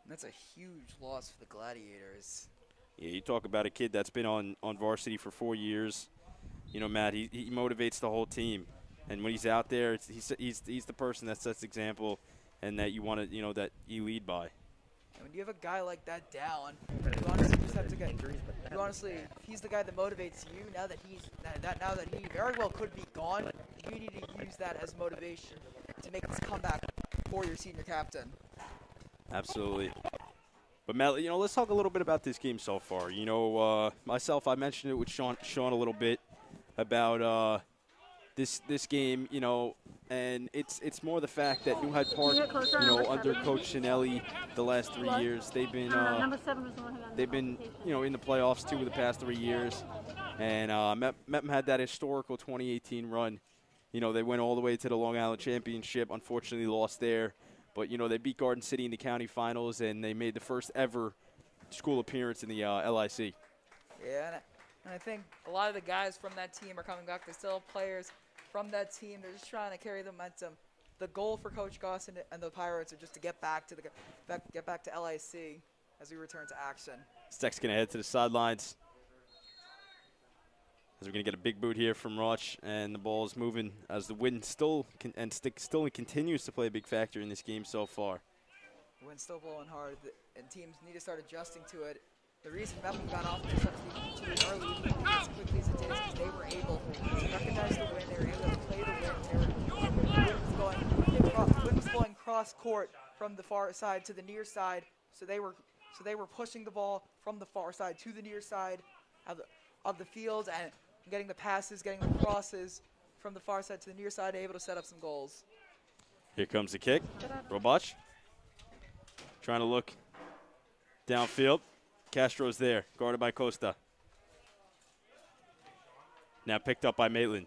D: That's a huge loss for the Gladiators.
A: Yeah, you talk about a kid that's been on varsity for 4 years. You know, Matt, he motivates the whole team, and when he's out there, he's the person that sets the example, and that you want to, that you lead by.
D: And when you have a guy like that down, you honestly just have to get. You honestly, if he's the guy that motivates you, now that he very well could be gone, you need to use that as motivation to make this comeback for your senior captain.
A: Absolutely. But Matt, let's talk a little bit about this game so far. Myself, I mentioned it with Sean a little bit about this game, and it's more the fact that New Hyde Park, under Coach Cinelli, the last 3 years, they've been in the playoffs 2 of the past 3 years, and Mepham had that historical 2018 run. They went all the way to the Long Island Championship. Unfortunately, lost there. But, they beat Garden City in the county finals, and they made the first ever school appearance in the LIC.
D: Yeah, and I think a lot of the guys from that team are coming back. They still have players from that team. They're just trying to carry the momentum. The goal for Coach Goss and the Pirates are just to get back to LIC as we return to action.
A: Steck's going to head to the sidelines. As we're going to get a big boot here from Roch, and the ball's moving as the wind still continues to play a big factor in this game so far.
D: The wind's still blowing hard, and teams need to start adjusting to it. The reason Mepham got off to such early as quickly as it did is because they were able to recognize the wind. They were able to play the wind. The wind was blowing cross court from the far side to the near side, so they were pushing the ball from the far side to the near side of the field and getting the passes, getting the crosses from the far side to the near side, able to set up some goals.
A: Here comes the kick. Robach trying to look downfield. Castro's there, guarded by Costa. Now picked up by Maitland.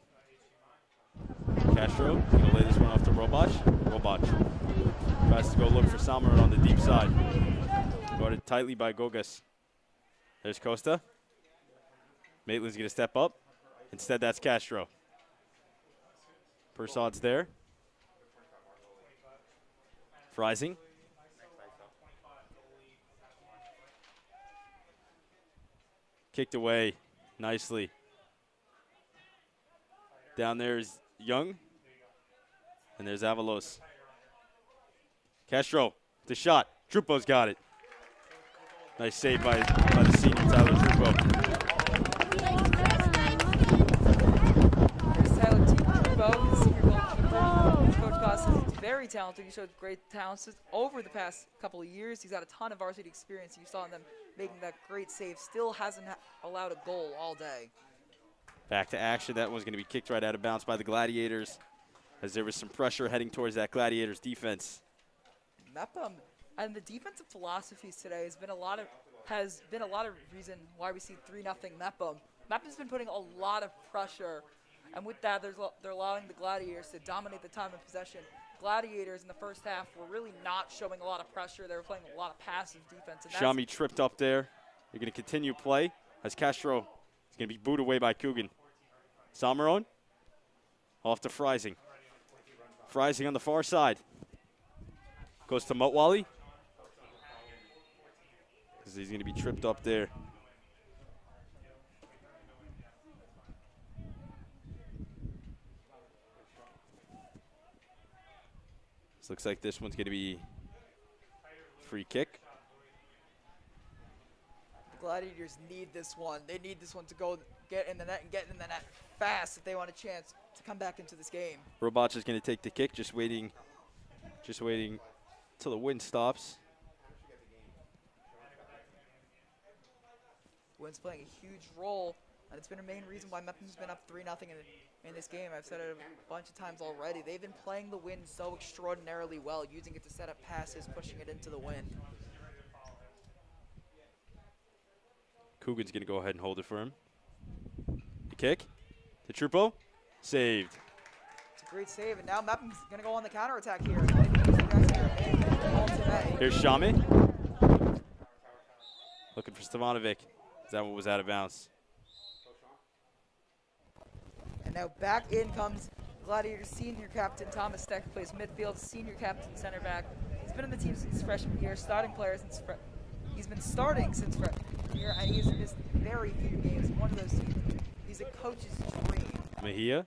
A: Castro going to lay this one off to Robach. Robach tries to go look for Samarin on the deep side. Guarded tightly by Gogas. There's Costa. Maitland's going to step up. Instead, that's Castro. Persaud's there. Freising. Kicked away nicely. Down there is Young. And there's Avalos. Castro, the shot. Trupo's got it. Nice save by the senior, Tyler Trupo.
D: There's Tyler Trupo, the senior goalkeeper. Coach Goss is very talented. He showed great talents over the past couple of years. He's got a ton of varsity experience. You saw them making that great save. Still hasn't allowed a goal all day.
A: Back to action. That one's going to be kicked right out of bounds by the Gladiators, as there was some pressure heading towards that Gladiators defense.
D: Mepham and the defensive philosophies today has been a lot of reason why we see 3-0 Mepham. Mepham's been putting a lot of pressure, and with that, they're allowing the Gladiators to dominate the time of possession. Gladiators in the first half were really not showing a lot of pressure. They were playing a lot of passive defense. And
A: Shami tripped up there. They're going to continue play as Castro is going to be booed away by Coogan. Salmeron off to Freising. Freising on the far side. Goes to Motwally. Because he's going to be tripped up there. This looks like this one's going to be free kick.
D: The Gladiators need this one. They need this one to go get in the net and get in the net fast if they want a chance to come back into this game.
A: Robots is going to take the kick, just waiting till the wind stops.
D: Wind's playing a huge role, and it's been a main reason why Mepham's been up 3-0 in this game. I've said it a bunch of times already. They've been playing the wind so extraordinarily well, using it to set up passes, pushing it into the wind.
A: Coogan's going to go ahead and hold it for him. The kick to Trupo. Saved.
D: It's a great save, and now Mepham's going to go on the counterattack here.
A: Here's Shami. Looking for Stevanovic. That one was out of bounds.
D: And now back in comes Gladiators senior captain Thomas Steck, who plays midfield, senior captain center back. He's been in the team since freshman year, starting player since he's been starting since freshman year, and he has missed very few games. One of those teams, he's a coach's dream.
A: Mejia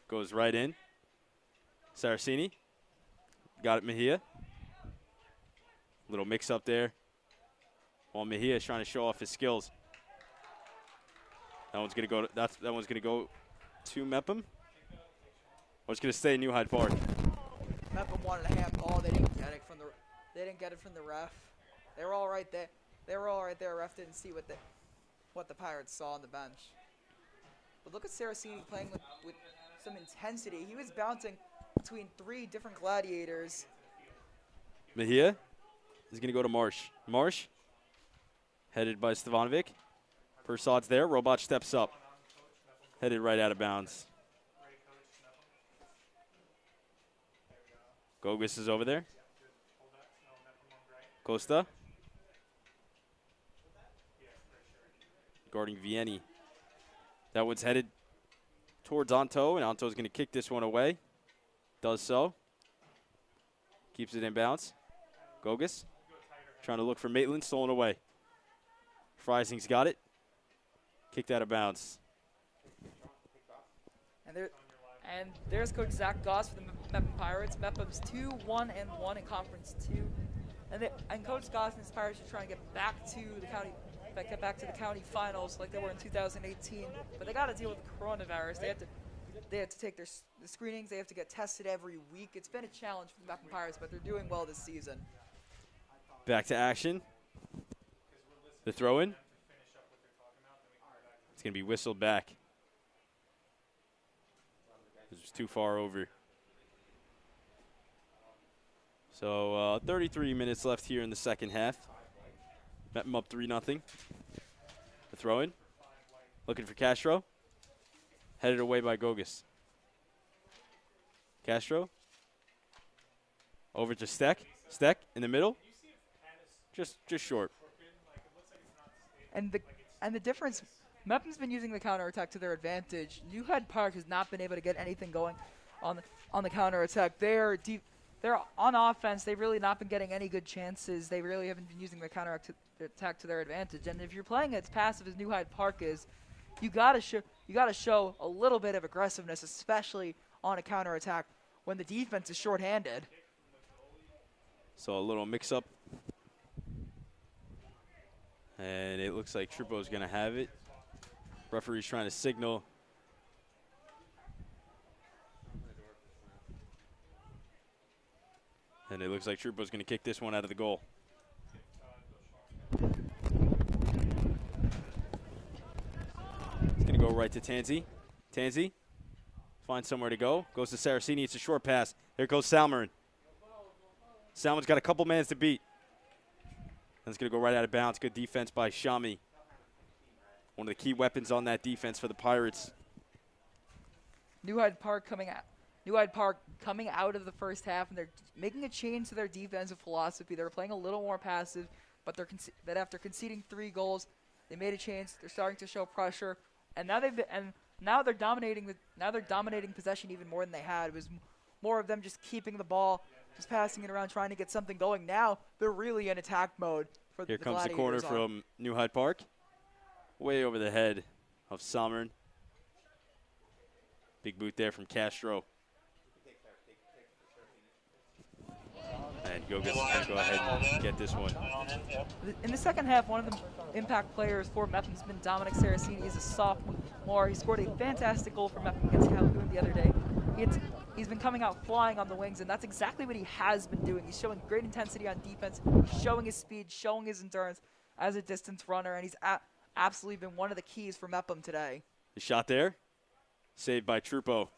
A: goes right in. Saraceni got it. Mejia. Little mix up there. While Mejia is trying to show off his skills. That one's gonna go. That one's gonna go to Mepham. Or it's gonna stay in New Hyde Park.
D: Mepham wanted a hand ball. They didn't get it from the. They didn't get it from the ref. They were all right there. They were all right there. Ref didn't see what the Pirates saw on the bench. But look at Saraceni playing with some intensity. He was bouncing between 3 different Gladiators.
A: Mejia is gonna go to Marsh. Marsh. Headed by Stevanovic. Persaud's there. Robot steps up. Headed right out of bounds. Gogus is over there. Costa. Guarding Vianney. That one's headed towards Anto, and Anto's going to kick this one away. Does so. Keeps it in bounds. Gogus. Trying to look for Maitland. Stolen away. Freising's got it. Kicked out of bounds.
D: And there's Coach Zach Goss for the Mepham Pirates. Mepham's 2-1-1 in Conference 2. And Coach Goss and his Pirates are trying to get back to the county finals like they were in 2018. But they got to deal with the coronavirus. They have to take the screenings. They have to get tested every week. It's been a challenge for the Mepham Pirates, but they're doing well this season.
A: Back to action. The throw-in. It's going to be whistled back. It was too far over. So 33 minutes left here in the second half. Mepham up 3-0. The throw-in. Looking for Castro. Headed away by Gogus. Castro. Over to Steck. Steck in the middle. Just short.
D: And the difference, Mepham's been using the counterattack to their advantage. New Hyde Park has not been able to get anything going on the counterattack. They're on offense. They've really not been getting any good chances. They really haven't been using the counterattack to their advantage. And if you're playing as passive as New Hyde Park is, you gotta you got to show a little bit of aggressiveness, especially on a counterattack when the defense is shorthanded.
A: So a little mix-up. And it looks like Trupo's going to have it. Referee's trying to signal. And it looks like Trupo's going to kick this one out of the goal. It's going to go right to Tanzi. Tanzi finds somewhere to go. Goes to Saraceni. It's a short pass. There goes Salmon. Salmon's got a couple mans to beat. And it's going to go right out of bounds. Good defense by Shami. One of the key weapons on that defense for the Pirates.
D: New Hyde Park coming out of the first half, and they're making a change to their defensive philosophy. They were playing a little more passive, but that after conceding 3 goals, they made a change. They're starting to show pressure, and now they're dominating possession even more than they had. It was more of them just keeping the ball, just passing it around, trying to get something going. Now they're really in attack mode for
A: Here
D: the
A: comes the corner from New Hyde Park. Way over the head of Salmon. Big boot there from Castro. And go ahead and get this one.
D: In the second half, one of the impact players for Mepham has been Dominic Saraceni. He's a sophomore. He scored a fantastic goal for Mepham against Calhoun the other day. He's been coming out flying on the wings, and that's exactly what he has been doing. He's showing great intensity on defense, showing his speed, showing his endurance as a distance runner, and he's absolutely been one of the keys for Mepham today.
A: The shot there, saved by Trupo.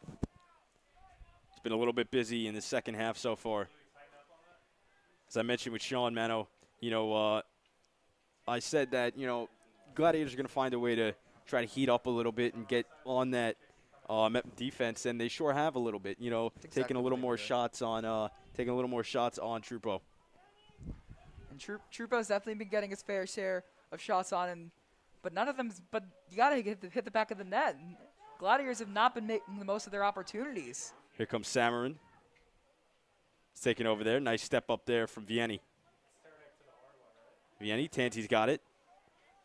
A: It's been a little bit busy in the second half so far. As I mentioned with Sean Mano, I said that, Gladiators are going to find a way to try to heat up a little bit and get on that defense, and they sure have a little bit. Taking a little more shots on Trupo.
D: And Trupo's definitely been getting his fair share of shots on him, but none of them. But you got to hit the back of the net. Gladiators have not been making the most of their opportunities.
A: Here comes Samarin. He's taking over there. Nice step up there from Vianney. Vianney, Tanti's got it.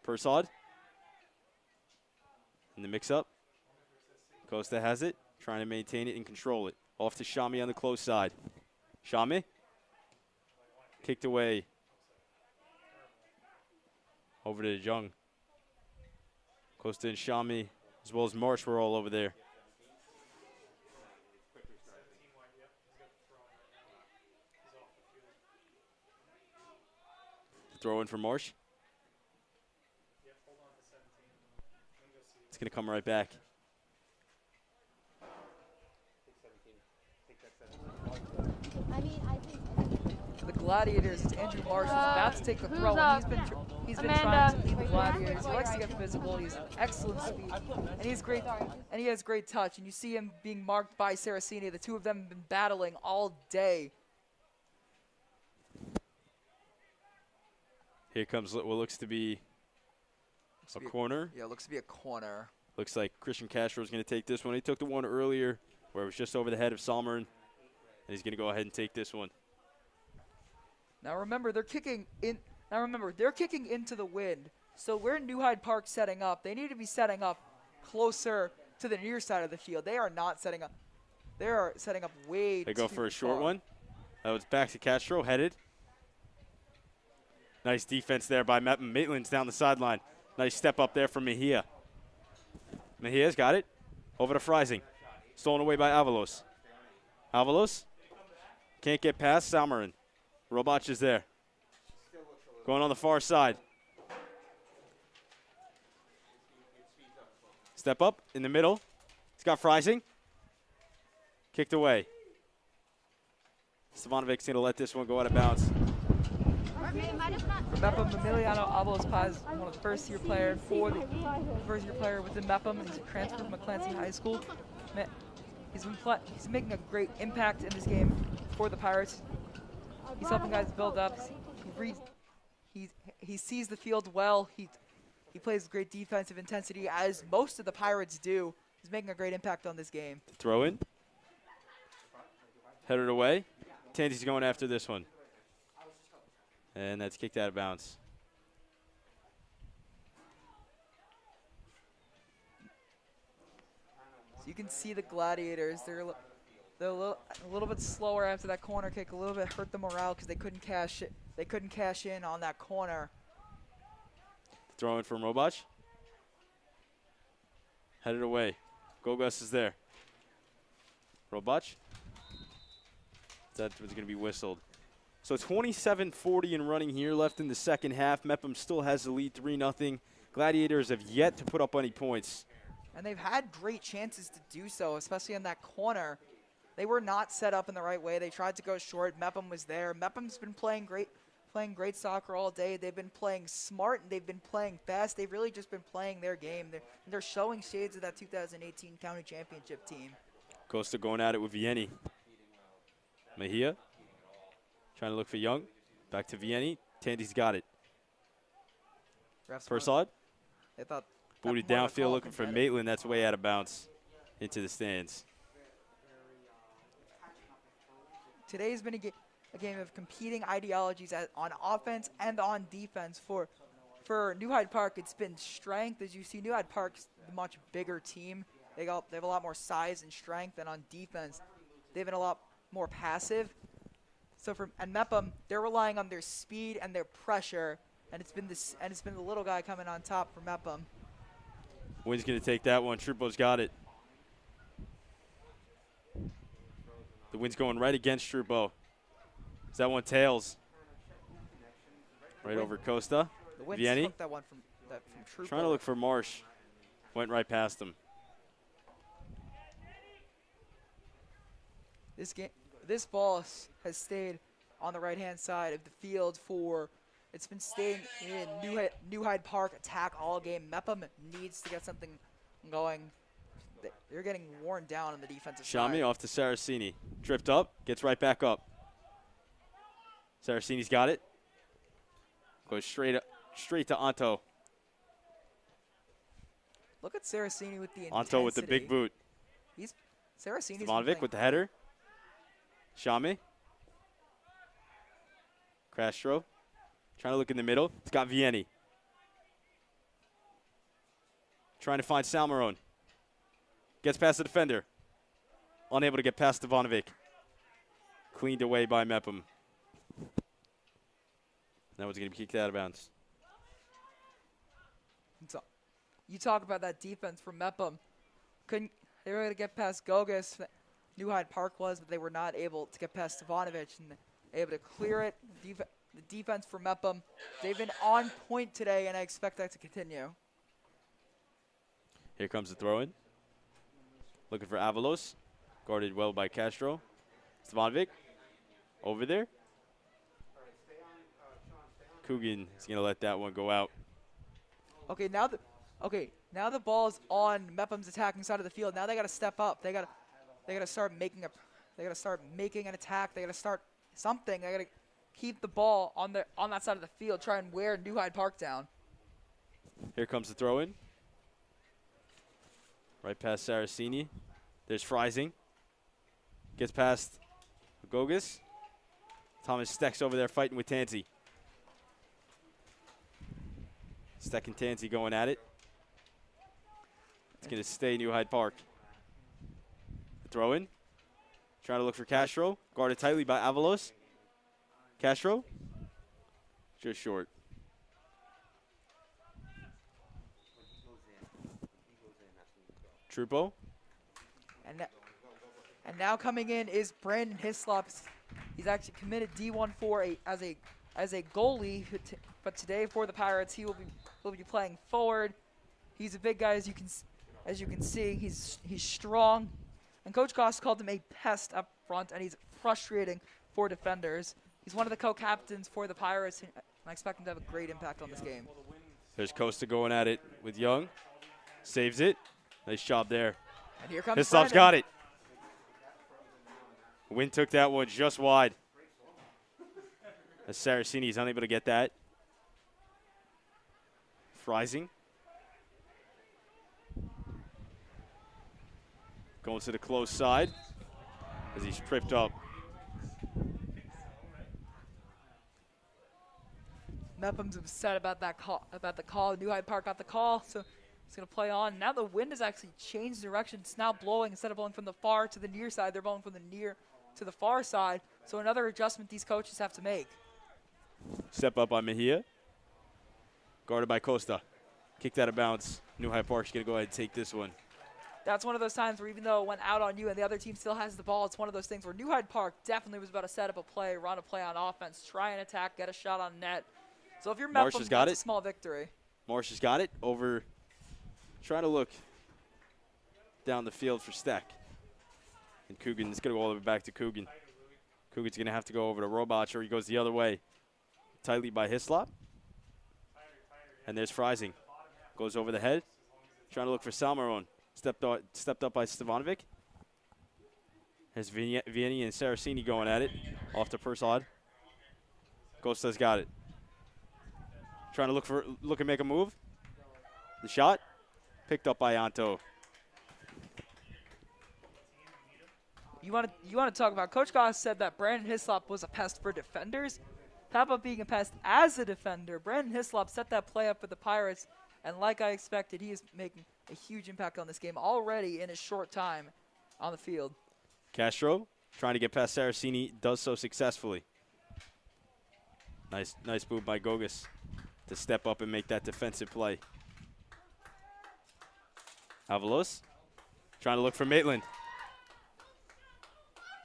A: Persod. In the mix-up. Costa has it. Trying to maintain it and control it. Off to Shami on the close side. Shami. Kicked away. Over to Jung. Costa and Shami, as well as Marsh, were all over there. Throw in for Marsh. It's going to come right back.
D: For the Gladiators, it's Andrew Marsh who's about to take the throw. And he's been trying to lead the Gladiators. He likes to get physical. He's excellent speed, and he has great touch. And you see him being marked by Saraceni. The two of them have been battling all day.
A: Here comes what looks to be a corner.
D: Yeah, it looks to be a corner.
A: Looks like Christian Castro is going to take this one. He took the one earlier where it was just over the head of Salmern, and he's going to go ahead and take this one.
D: Now remember, they're kicking into the wind. So where New Hyde Park setting up, they need to be setting up closer to the near side of the field. They are not setting up. They are setting up way too far.
A: They go for a short one. That was back to Castro, headed. Nice defense there by Maitland's down the sideline. Nice step up there from Mejia. Mejia's got it. Over to Freising. Stolen away by Avalos. Avalos can't get past Salmarin. Robach is there. Going on the far side. Step up in the middle. He's got Freising. Kicked away. Stavanovic's going to let this one go out of bounds.
D: For Mepham, Emiliano Avalos Paz, one of the first-year player within Mepham. He's a transfer from Clancy High School. He's making a great impact in this game for the Pirates. He's helping guys build up. He sees the field well. He plays great defensive intensity, as most of the Pirates do. He's making a great impact on this game.
A: Throw in. Headed away. Tandy's going after this one. And that's kicked out of bounds.
D: So you can see the Gladiators. They're a little bit slower after that corner kick. A little bit hurt the morale because they couldn't cash it. They couldn't cash in on that corner.
A: Throw in from Robach. Headed away. Gogas is there. Robach. That was going to be whistled. So 27:40 and running here left in the second half. Mepham still has the lead 3-0. Gladiators have yet to put up any points.
D: And they've had great chances to do so, especially in that corner. They were not set up in the right way. They tried to go short. Mepham was there. Mepham's been playing great soccer all day. They've been playing smart and they've been playing fast. They've really just been playing their game. They're showing shades of that 2018 county championship team.
A: Costa going at it with Vieni. Mejia trying to look for Young. Back to Vieni. Tandy's got it. Persad.
D: They thought
A: booted downfield looking for Maitland. That's way out of bounds into the stands.
D: Today's been a game of competing ideologies on offense and on defense. For New Hyde Park, it's been strength. As you see, New Hyde Park's a much bigger team. They have a lot more size and strength, and on defense, they've been a lot more passive. So and Mepham, they're relying on their speed and their pressure, and it's been the little guy coming on top for Mepham.
A: Wynn's going to take that one. Trupo's got it. The wind's going right against Trupo. Is that one tails? Right over Costa.
D: The Wind
A: Vieni.
D: took that one from Trupo.
A: Trying to look for Marsh. Went right past him.
D: This ball has stayed on the right-hand side of the field it's been staying in New Hyde Park attack all game. Mepham needs to get something going. They're getting worn down on the defensive side.
A: Shami off to Saraceni. Tripped up, gets right back up. Saraceni's got it. Goes straight to Anto.
D: Look at Saraceni with the intensity.
A: Anto with the big boot.
D: Saraceni's
A: Stevanovic with the header. Shami. Castro. Trying to look in the middle. It's got Vieni. Trying to find Salmarone. Gets past the defender. Unable to get past Stevanovic. Cleaned away by Mepham. That was going to be kicked out of bounds.
D: So, you talk about that defense from Mepham. They were able to get past Gogas. New Hyde Park was, but they were not able to get past Stevanovic and able to clear it. The defense for Mepham, they've been on point today, and I expect that to continue.
A: Here comes the throw-in. Looking for Avalos. Guarded well by Castro. Stevanovic over there. Coogan is going to let that one go out.
D: Okay, now the ball is on Mepham's attacking side of the field. Now they got to step up. They got to start making an attack. They got to start something. They got to keep the ball on that side of the field. Try and wear New Hyde Park down.
A: Here comes the throw-in. Right past Saraceni. There's Freising. Gets past Gogas. Thomas Steck's over there fighting with Tansey. Steck and Tansey going at it. It's going to stay New Hyde Park. Throw in. Trying to look for Castro. Guarded tightly by Avalos. Castro. Just short. Trupo.
D: And now coming in is Brandon Hislops. He's actually committed D1 as a goalie, but today for the Pirates he will be playing forward. He's a big guy, as you can see. He's strong, and Coach Goss called him a pest up front, and he's frustrating for defenders. He's one of the co-captains for the Pirates, and I expect him to have a great impact on this game.
A: There's Costa going at it with Young. Saves it. Nice job there.
D: And here comes
A: Hislops got it. Wynn took that one just wide. As Saraceni is unable to get that. Freising. Going to the close side as he's tripped up.
D: Mepham's upset about that call. New Hyde Park got the call, so It's going to play on. Now the wind has actually changed direction. It's now blowing. Instead of blowing from the far to the near side, they're blowing from the near to the far side. So another adjustment these coaches have to make.
A: Step up by Mejia. Guarded by Costa. Kicked out of bounds. New Hyde Park's going to go ahead and take this one.
D: That's one of those times where even though it went out on you and the other team still has the ball, it's one of those things where New Hyde Park definitely was about to set up a play, run a play on offense, try and attack, get a shot on net. So if you're
A: Marsh
D: Mepham,
A: has got
D: that's
A: it.
D: a small victory.
A: Marsh has got it over. Trying to look down the field for Steck. And Coogan's going to go all the way back to Coogan. Coogan's going to have to go over to Robach, or he goes the other way. Tightly by Hislop. And there's Freising. Goes over the head. Trying to look for Salmarone. Stepped up by Stevanovic. There's Vianney and Saraceni going at it. Off to Persod. Costa's got it. Trying to look and make a move. The shot. Picked up by Anto.
D: You want to talk about Coach Goss said that Brandon Hislop was a pest for defenders. How about being a pest as a defender? Brandon Hislop set that play up for the Pirates, and like I expected, he is making a huge impact on this game already in his short time on the field.
A: Castro trying to get past Saraceni, does so successfully. Nice move by Gogas to step up and make that defensive play. Avalos trying to look for Maitland.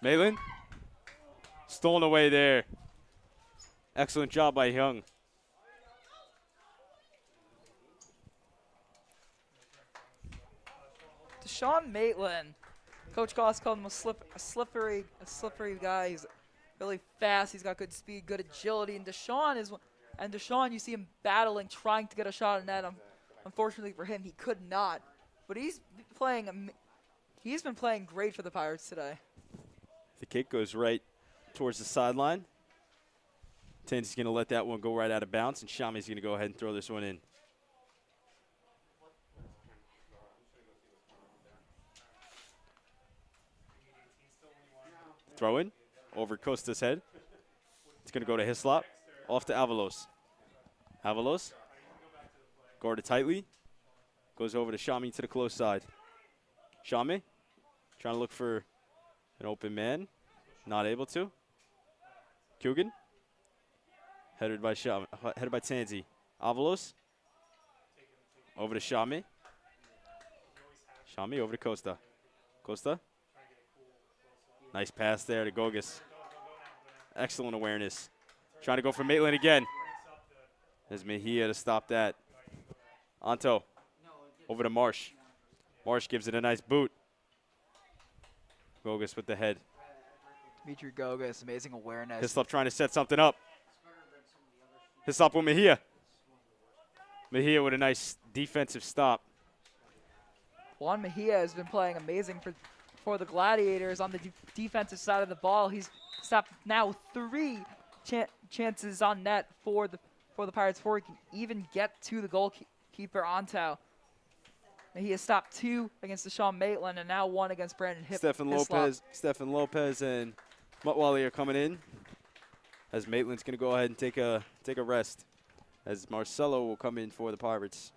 A: Maitland stolen away there. Excellent job by Young.
D: Deshaun Maitland. Coach Goss called him a slippery guy. He's really fast. He's got good speed, good agility. And Deshaun, you see him battling, trying to get a shot on net. Unfortunately for him, he could not. But he's been playing great for the Pirates today.
A: The kick goes right towards the sideline. Tenzi's going to let that one go right out of bounds, and Shami's going to go ahead and throw this one in. Throw in over Costa's head. It's going to go to Hislop. Off to Avalos. Avalos. Guarded tightly. Goes over to Shami to the close side. Shami trying to look for an open man. Not able to. Coogan. Headed by Tanzi. Avalos. Over to Shami. Shami over to Costa. Costa. Nice pass there to Gogas. Excellent awareness. Trying to go for Maitland again. There's Mejia to stop that. Anto. Over to Marsh. Marsh gives it a nice boot. Gogas with the head.
D: Dimitri Gogas, amazing awareness.
A: Hislop trying to set something up. Hislop with Mejia. Mejia with a nice defensive stop.
D: Juan Mejia has been playing amazing for the Gladiators on the defensive side of the ball. He's stopped now 3 chances on net for the Pirates before he can even get to the goalkeeper Anto. And he has stopped 2 against Deshaun Maitland and now 1 against Brandon Hislop.
A: Stefan Lopez and Mutwally are coming in. As Maitland's going to go ahead and take a rest. As Marcelo will come in for the Pirates.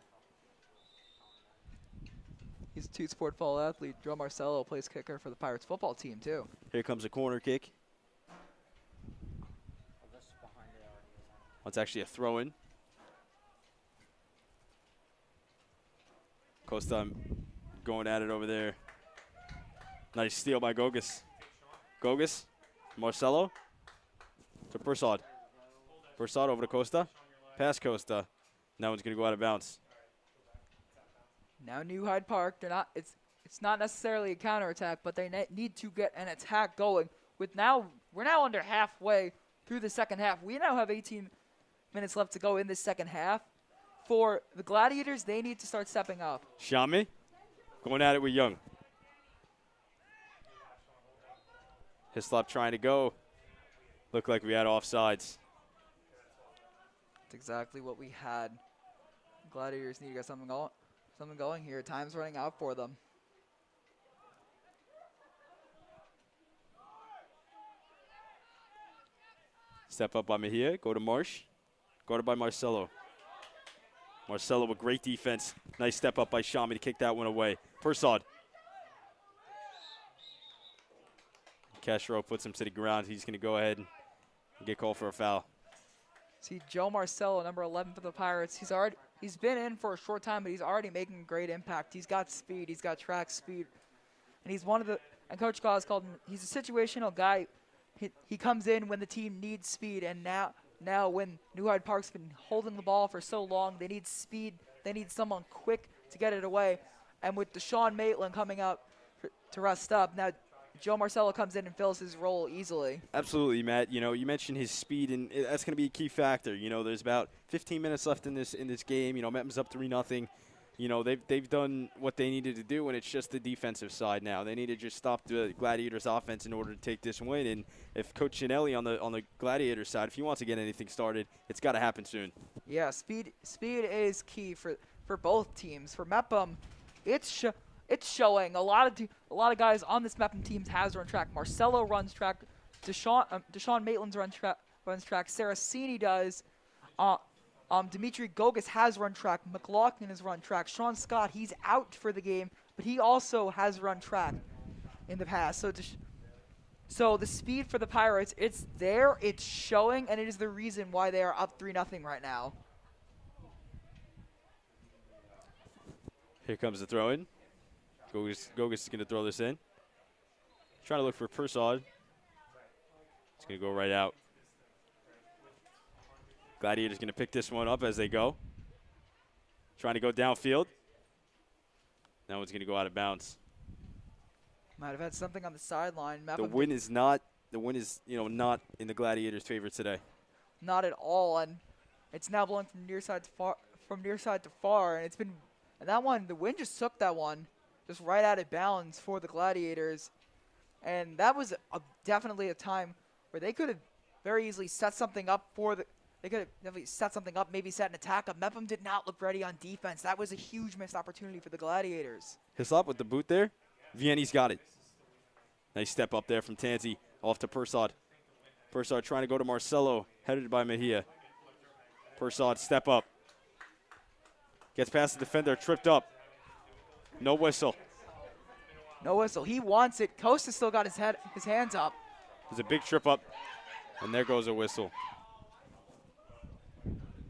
D: He's a 2-sport fall athlete. Joe Marcelo plays kicker for the Pirates football team too.
A: Here comes a corner kick. That's actually a throw-in. Costa going at it over there. Nice steal by Gogas. Gogas, Marcelo to Persod. Persod over to Costa. Past Costa. Now one's going to go out of bounds.
D: Now New Hyde Park, it's not necessarily a counterattack, but they need to get an attack going. We're now under halfway through the second half. We now have 18 minutes left to go in this second half. For the Gladiators, they need to start stepping up.
A: Shami going at it with Young. Hislop trying to go. Looked like we had offsides.
D: That's exactly what we had. Gladiators need to get something going here. Time's running out for them. Step
A: up by Mejia. Go to Marsh. Guarded by Marcelo. Marcelo with great defense. Nice step up by Shami to kick that one away. Persad. Castro puts him to the ground. He's going to go ahead and get called for a foul.
D: See, Joe Marcelo, number 11 for the Pirates. He's been in for a short time, but he's already making a great impact. He's got speed. He's got track speed. And he's one of the – and Coach Gauze called him – he's a situational guy. He comes in when the team needs speed, and now when New Hyde Park's been holding the ball for so long, they need speed. They need someone quick to get it away. And with Deshaun Maitland coming out to rest up, now Joe Marcelo comes in and fills his role easily.
A: Absolutely, Matt. You know, you mentioned his speed, and that's going to be a key factor. You know, there's about 15 minutes left in this game. You know, Mepham's up 3-0. You know, they've done what they needed to do, and it's just the defensive side now. They need to just stop the Gladiators' offense in order to take this win. And if Coach Gianelli on the Gladiators side, if he wants to get anything started, it's got to happen soon. Yeah,
D: speed is key for both teams. For Mepham, it's showing. A lot of guys on this Mepham team has run track. Marcelo runs track. Deshaun Maitland runs track. Saraceni does. Dimitri Gogas has run track. McLaughlin has run track. Sean Scott, he's out for the game, but he also has run track in the past. So the speed for the Pirates, it's there, it's showing, and it is the reason why they are up 3-0 right now.
A: Here comes the throw in. Gogas is going to throw this in. Trying to look for Persad. It's going to go right out. Gladiators going to pick this one up as they go. Trying to go downfield. That one's going to go out of bounds.
D: Might have had something on the sideline.
A: The wind is not not in the Gladiators' favor today.
D: Not at all, and it's now blowing from near side to far, and that one, the wind just took that one just right out of bounds for the Gladiators, and that was definitely a time where they could have very easily set something up They could have definitely set something up, maybe set an attack up. Mepham did not look ready on defense. That was a huge missed opportunity for the Gladiators.
A: Hislop with the boot there. Vianney's got it. Nice step up there from Tanzi. Off to Persad. Persad trying to go to Marcelo, headed by Mejia. Persad, step up. Gets past the defender, tripped up. No whistle.
D: No whistle. He wants it. Costa still got his hands up.
A: There's a big trip up, and there goes a whistle.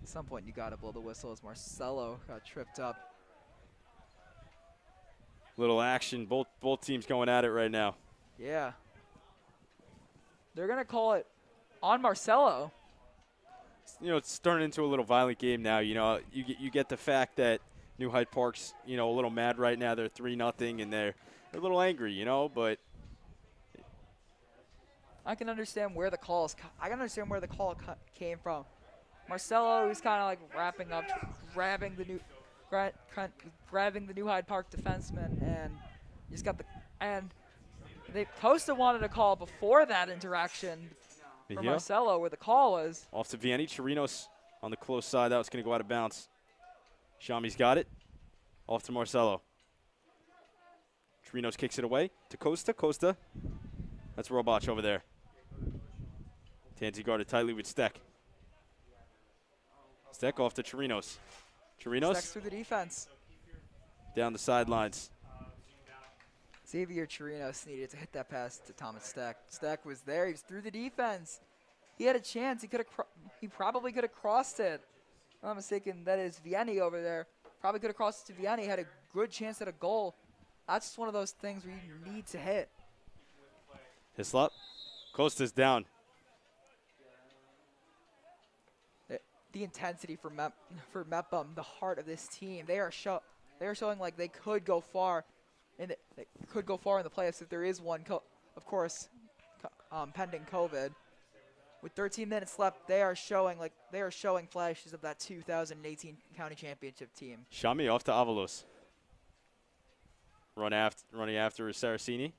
D: At some point, you got to blow the whistle as Marcelo got tripped up.
A: Little action. Both teams going at it right now.
D: Yeah. They're going to call it on Marcelo.
A: You know, it's turning into a little violent game now. You know, you get the fact that New Hyde Park's, you know, a little mad right now. They're 3-0, and they're a little angry, you know, but
D: I can understand where the call came from. Marcelo is kind of like wrapping up, grabbing the New Hyde Park defenseman, and he's got Costa wanted a call before that interaction for Marcelo, where the call was.
A: Off to Vianney. Chirinos on the close side. That was going to go out of bounds. Shami's got it. Off to Marcelo. Chirinos kicks it away to Costa. Costa. That's Robach over there. Tanzi guarded tightly with Steck. Steck off to Chirinos. Chirinos.
D: Steck's through the defense.
A: Down the sidelines.
D: Xavier Chirinos needed to hit that pass to Thomas Steck. Steck was there. He was through the defense. He had a chance. He probably could have crossed it. If I'm not mistaken, that is Vianney over there. Probably could have crossed it to Vianney. Had a good chance at a goal. That's just one of those things where you need to hit.
A: Hislop. Costa's down.
D: The intensity for Mepham, the heart of this team. They are showing like they could go far. They could go far in the playoffs if there is one, of course, pending COVID. With 13 minutes left, they are showing flashes of that 2018 county championship team.
A: Shami off to Avalos. Running after is Saraceni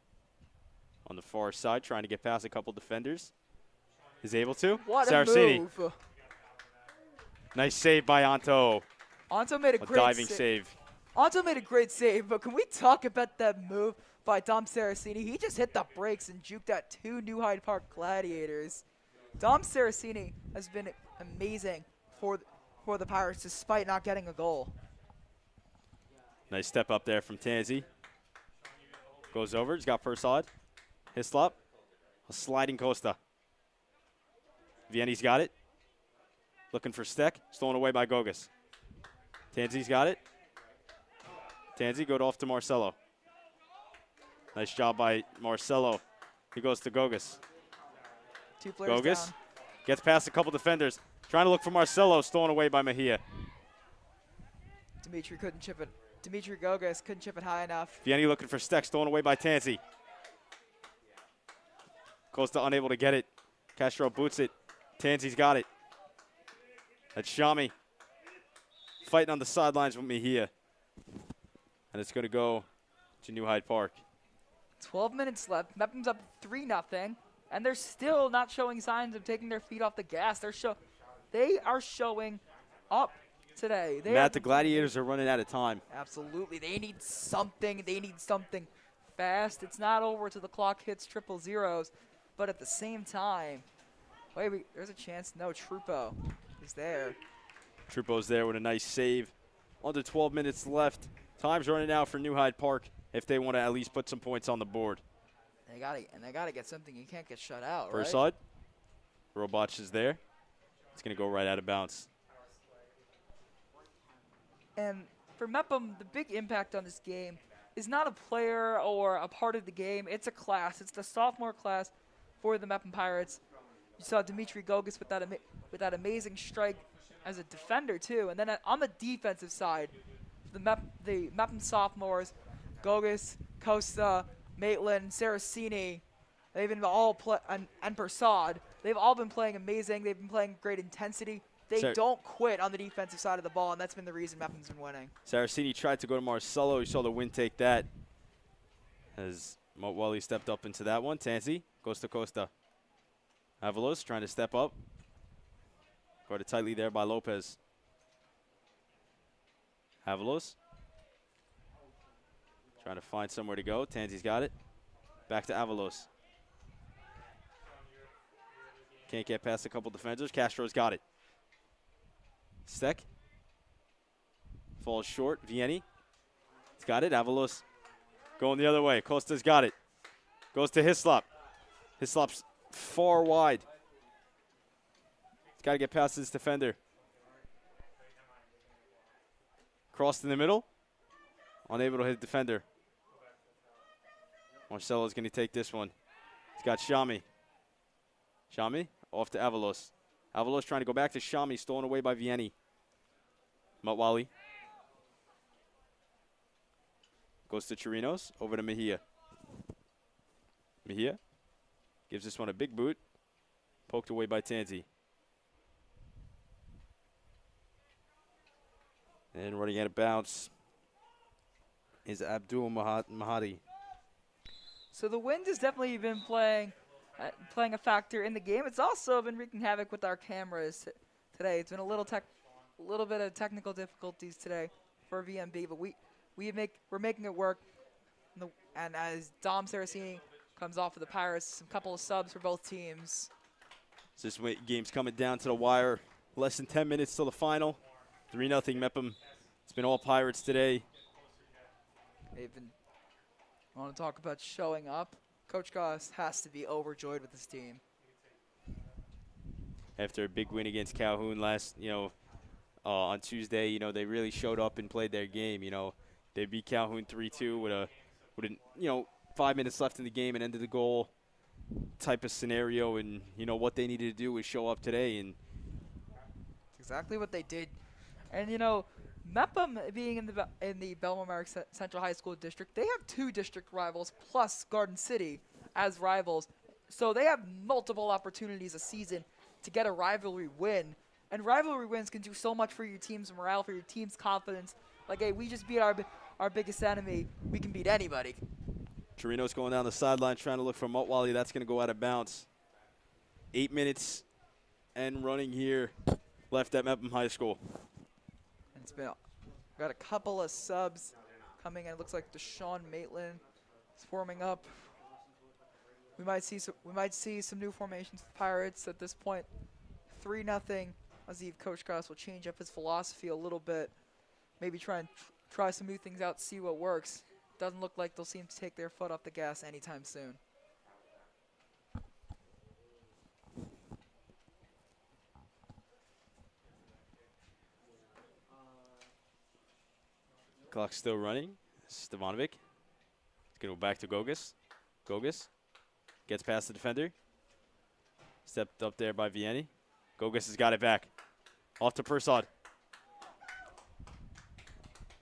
A: on the far side, trying to get past a couple defenders. Is able to.
D: What
A: Saraceni.
D: a move!
A: Nice save by Anto.
D: Anto made a great
A: diving save.
D: Anto made a great save, but can we talk about that move by Dom Saraceni? He just hit the brakes and juked out two New Hyde Park Gladiators. Dom Saraceni has been amazing for for the Pirates despite not getting a goal.
A: Nice step up there from Tansy. Goes over. He's got first odd. Hislop. A sliding Costa. Vianney's got it. Looking for Steck. Stolen away by Gogas. Tansy's got it. Tansy go off to Marcelo. Nice job by Marcelo. He goes to Gogas.
D: 2 players
A: Gogas
D: down.
A: gets past a couple defenders. Trying to look for Marcelo. Stolen away by Mejia.
D: Dimitri couldn't chip it. Dimitri Gogas couldn't chip it high enough.
A: Vianney looking for Steck. Stolen away by Tansy. Costa unable to get it. Castro boots it. Tansy's got it. That's Shami. Fighting on the sidelines with Mejia. And it's going to go to New Hyde Park.
D: 12 minutes left. Mepham's up 3-0, and they're still not showing signs of taking their feet off the gas. They are showing up today.
A: Matt, the Gladiators are running out of time.
D: Absolutely. They need something. They need something fast. It's not over till the clock hits 000s, but at the same time, wait, there's a chance. No, Trupo is there.
A: Trupo's there with a nice save. Under 12 minutes left. Time's running out for New Hyde Park if they want to at least put some points on the board.
D: They gotta get something. You can't get shut out,
A: First
D: right?
A: side. Robotch is there. It's going to go right out of bounds.
D: And for Mepham, the big impact on this game is not a player or a part of the game. It's a class. It's the sophomore class for the Mepham Pirates. You saw Dimitri Gogas with that amazing strike as a defender too. And then on the defensive side, the Mepham sophomores, Gogas, Costa, Maitland, Saraceni, they've been all and Persad. They've all been playing amazing. They've been playing great intensity. They don't quit on the defensive side of the ball, and that's been the reason Mepham's been winning.
A: Saraceni tried to go to Marcelo. You saw the wind take that as Motwally stepped up into that one. Tansy goes to Costa. Avalos trying to step up. Guarded tightly there by Lopez. Avalos trying to find somewhere to go. Tansy's got it. Back to Avalos. Can't get past a couple defenders. Castro's got it. Steck. Falls short. Vianney. He's got it. Avalos going the other way. Costa's got it. Goes to Hislop. Hislop's far wide. He's got to get past this defender. Crossed in the middle. Unable to hit defender. Marcelo's going to take this one. He's got Shami. Shami off to Avalos. Avalos trying to go back to Shami. Stolen away by Vianney. Motwally. Goes to Chirinos. Over to Mejia. Mejia gives this one a big boot. Poked away by Tansy. And running out of bounds is Abdul Mahadi.
D: So the wind has definitely been playing a factor in the game. It's also been wreaking havoc with our cameras today. It's been a little bit of technical difficulties today for BMB, but we're making it work. And as Dom Saraceni comes off of the Pirates, a couple of subs for both teams.
A: So this game's coming down to the wire. Less than 10 minutes till the final. 3-0 Mepham. It's been all Pirates today.
D: I want to talk about showing up. Coach Goss has to be overjoyed with his team.
A: After a big win against Calhoun on Tuesday, they really showed up and played their game. They beat Calhoun 3-2 with 5 minutes left in the game and ended the goal type of scenario. And what they needed to do was show up today, and
D: exactly what they did. And Mepham being in the Bellmore-Merrick Central High School district, they have 2 district rivals plus Garden City as rivals. So they have multiple opportunities a season to get a rivalry win. And rivalry wins can do so much for your team's morale, for your team's confidence. Like, hey, we just beat our biggest enemy. We can beat anybody.
A: Chirinos going down the sideline trying to look for Motwally. That's going to go out of bounds. 8 minutes and running here left at Mepham High School.
D: It's been got a couple of subs coming in. It looks like Deshaun Maitland is forming up. We might see some new formations for Pirates at this point. 3-0 Let's see if Coach Goss will change up his philosophy a little bit. Maybe try some new things out, see what works. Doesn't look like they'll seem to take their foot off the gas anytime soon.
A: Clock's still running. Stevanovic. It's going to go back to Gogas. Gogas gets past the defender. Stepped up there by Vianney. Gogas has got it back. Off to Persad.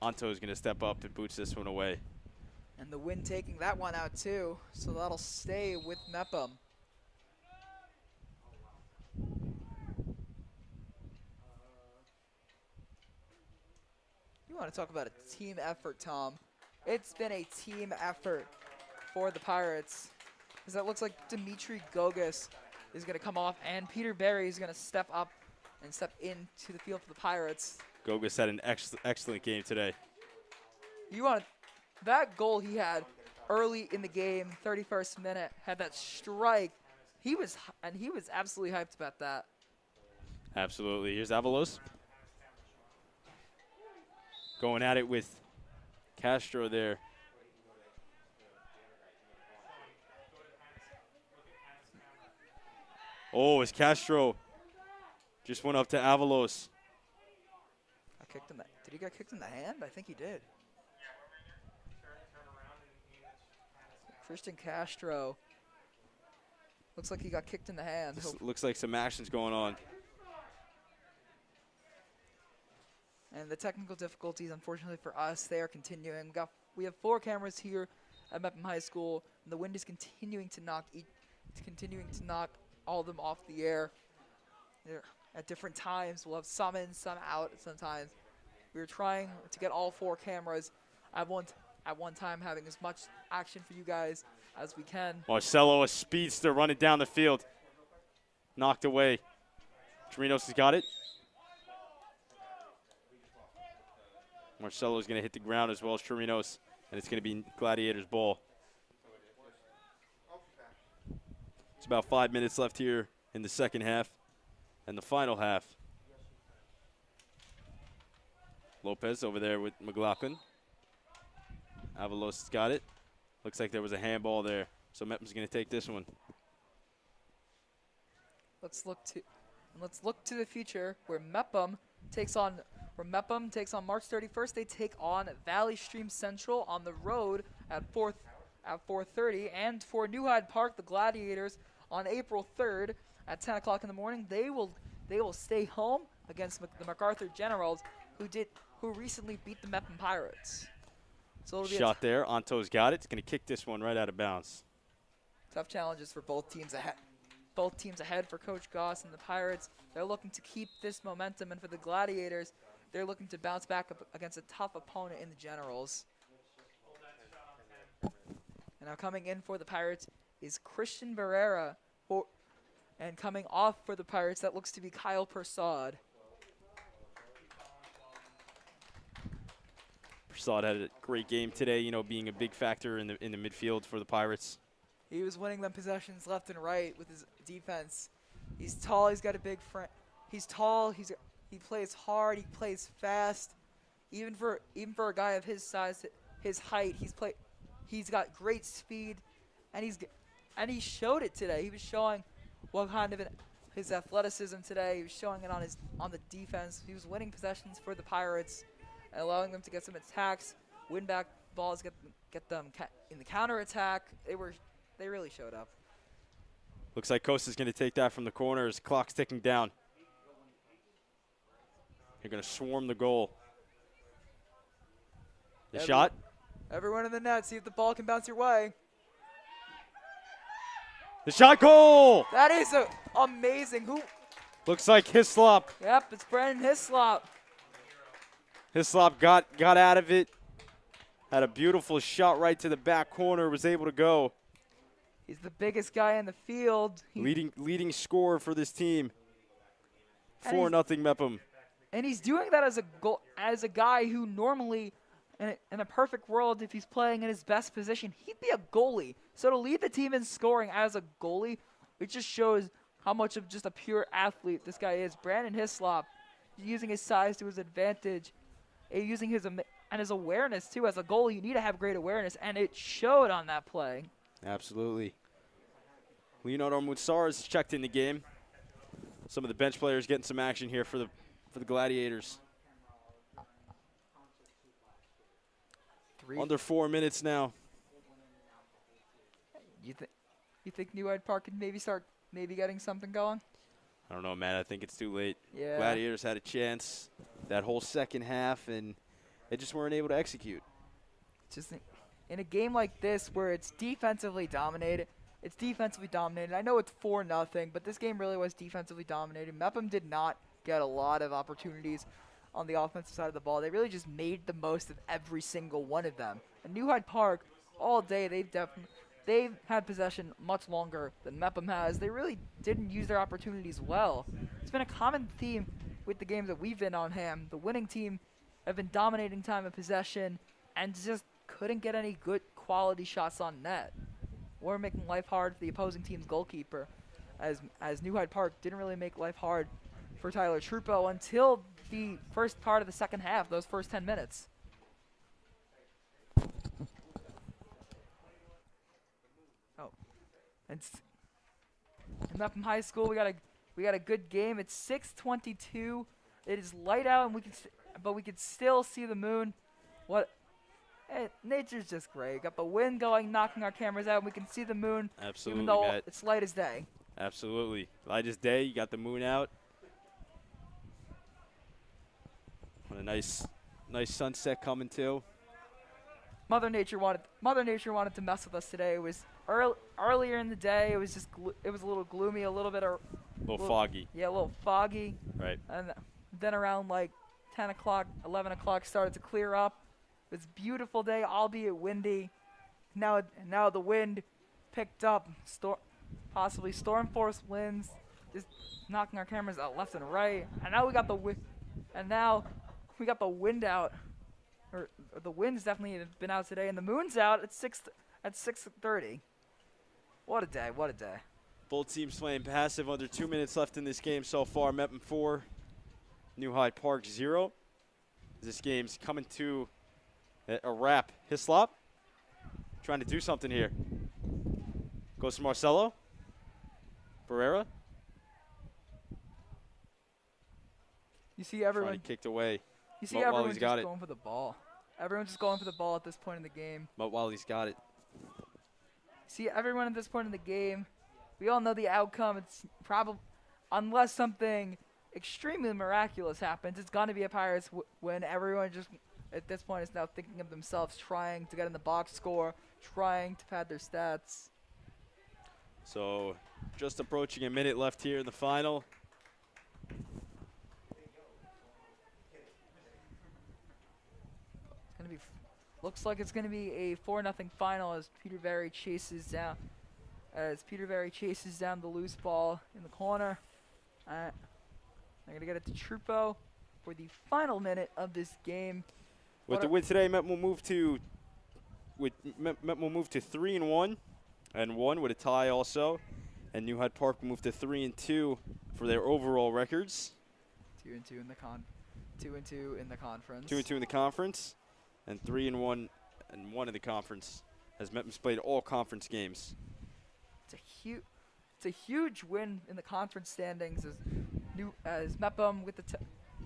A: Anto's going to step up and boots this one away.
D: And the Wind taking that one out too, so that'll stay with Mepham. You want to talk about a team effort, Tom. It's been a team effort for the Pirates. Because it looks like Dimitri Gogas is going to come off, and Peter Berry is going to step up and step into the field for the Pirates.
A: Gogas had an excellent game today.
D: You want that goal he had early in the game, 31st minute, had that strike. He was absolutely hyped about that.
A: Absolutely. Here's Avalos. Going at it with Castro there. Oh, as Castro just went up to Avalos.
D: Did he get kicked in the hand? I think he did. Christian Castro. Looks like he got kicked in the hand.
A: Looks like some action's going on.
D: And the technical difficulties, unfortunately for us, they are continuing. We have 4 cameras here at Mepham High School, and the Wind is continuing to knock all of them off the air. They're at different times. We'll have some in, some out sometimes. We're trying to get all 4 cameras at one time, having as much action for you guys as we can.
A: Marcelo, a speedster running down the field. Knocked away. Chirinos has got it. Marcelo's going to hit the ground as well as Chirinos, and it's going to be Gladiators' ball. It's about 5 minutes left here in the second half and the final half. Lopez over there with McLaughlin. Avalos has got it. Looks like there was a handball there, so Mepham's going to take this one.
D: Let's look to the future where Mepham takes on March 31st. They take on Valley Stream Central on the road at 4:30, and for New Hyde Park, the Gladiators on April 3rd at 10 o'clock in the morning. They will stay home against the MacArthur Generals, who recently beat the Mepham Pirates. So it'll be
A: shot there. Anto's got it. It's going to kick this one right out of bounds.
D: Tough challenges for both teams ahead. Both teams ahead for Coach Goss and the Pirates. They're looking to keep this momentum, and for the Gladiators, they're looking to bounce back up against a tough opponent in the Generals. And now coming in for the Pirates is Christian Barrera, and coming off for the Pirates, that looks to be Kyle Persad.
A: Persad had a great game today, you know, being a big factor in the midfield for the Pirates.
D: He was winning them possessions left and right with his defense. He's tall. He's got a big front. He's tall. He plays hard. He plays fast. Even for a guy of his size, his height, he's got great speed, and he showed it today. He was showing what kind of his athleticism today. He was showing it on the defense. He was winning possessions for the Pirates and allowing them to get some attacks, win back balls, get them in the counterattack. They really showed up.
A: Looks like Costa's going to take that from the corners. Clock's ticking down. They're going to swarm the goal. The shot.
D: Everyone in the net, see if the ball can bounce your way.
A: The shot, goal!
D: That is amazing. Who?
A: Looks like Hislop.
D: Yep, it's Brandon Hislop.
A: Hislop got out of it. Had a beautiful shot right to the back corner. Was able to go.
D: He's the biggest guy in the field.
A: Leading scorer for this team. 4-0 Mepham.
D: And he's doing that as a guy who normally, in a perfect world, if he's playing in his best position, he'd be a goalie. So to lead the team in scoring as a goalie, it just shows how much of just a pure athlete this guy is. Brandon Hislop, using his size to his advantage, using his and his awareness too. As a goalie, you need to have great awareness, and it showed on that play.
A: Absolutely. Leonardo Mutsars checked in the game. Some of the bench players getting some action here for the Gladiators. Under 4 minutes now.
D: You think New Hyde Park could maybe getting something going?
A: I don't know, man. I think it's too late.
D: Yeah.
A: Gladiators had a chance that whole second half, and they just weren't able to execute.
D: Just in a game like this where it's defensively dominated. I know it's 4-0, but this game really was defensively dominated. Mepham did not get a lot of opportunities on the offensive side of the ball. They really just made the most of every single one of them. And New Hyde Park, all day, they've had possession much longer than Mepham has. They really didn't use their opportunities well. It's been a common theme with the games that we've been on ham. The winning team have been dominating time of possession and just couldn't get any good quality shots on net. Or making life hard for the opposing team's goalkeeper, as New Hyde Park didn't really make life hard for Tyler Trupo until the first part of the second half, those first 10 minutes. Oh, and Mepham High School, we got a good game. It's 6:22. It is light out, and but we can still see the moon. Nature's just great. Got the wind going, knocking our cameras out. And we can see the moon,
A: Absolutely,
D: even though
A: Matt.
D: it's light as day.
A: Absolutely. Light as day. You got the moon out. What a nice sunset coming too.
D: Mother Nature wanted to mess with us today. It was earlier in the day. It was a little gloomy, a little
A: Foggy.
D: Yeah, a little foggy.
A: Right.
D: And then around like 10 o'clock, 11 o'clock started to clear up. It was a beautiful day, albeit windy. Now the wind picked up, possibly storm force winds, just knocking our cameras out left and right. And now we got the wind out. Or the wind's definitely been out today, and the moon's out at 6:30. What a day! What a day!
A: Both teams playing passive. Under 2 minutes left in this game so far. Mepham 4, New Hyde Park 0. This game's coming to a wrap. Hislop trying to do something here. Goes to Marcelo. Barrera.
D: You see everyone
A: Trying to kicked away.
D: You see
A: While
D: everyone
A: he's
D: just
A: got it.
D: going for the ball. Everyone's just going for the ball at this point in the game.
A: But while he's got it.
D: See everyone at this point in the game. We all know the outcome. It's probably, unless something extremely miraculous happens, it's going to be a Pirates win. Everyone just, at this point, is now thinking of themselves, trying to get in the box score, trying to pad their stats.
A: So just approaching a minute left here in the final.
D: Looks like it's going to be a 4-0 final as Peter Berry chases down the loose ball in the corner. I'm going to get it to Trupo for the final minute of this game.
A: With the win today, Met will move to 3-1 and 1 with a tie also, and New Hyde Park will move to 3-2 for their overall records.
D: 2-2 in the conference.
A: 2-2 in the conference. And 3-1 and 1 in the conference, as Mepham's played all conference games.
D: It's a huge win in the conference standings as Mepham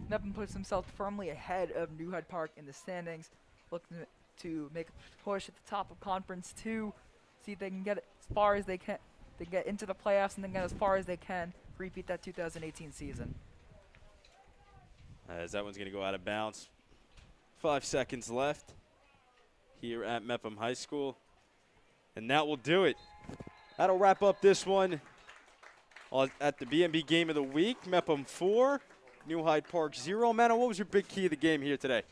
D: Mepham puts himself firmly ahead of New Hyde Park in the standings, looking to make a push at the top of Conference 2, see if they can get as far as they can. They get into the playoffs and then get as far as they can, repeat that 2018 season.
A: As that one's going to go out of bounds. 5 seconds left here at Mepham High School. And that will do it. That'll wrap up this one at the BMB Game of the Week. Mepham 4, New Hyde Park 0. Mano, what was your big key of the game here today?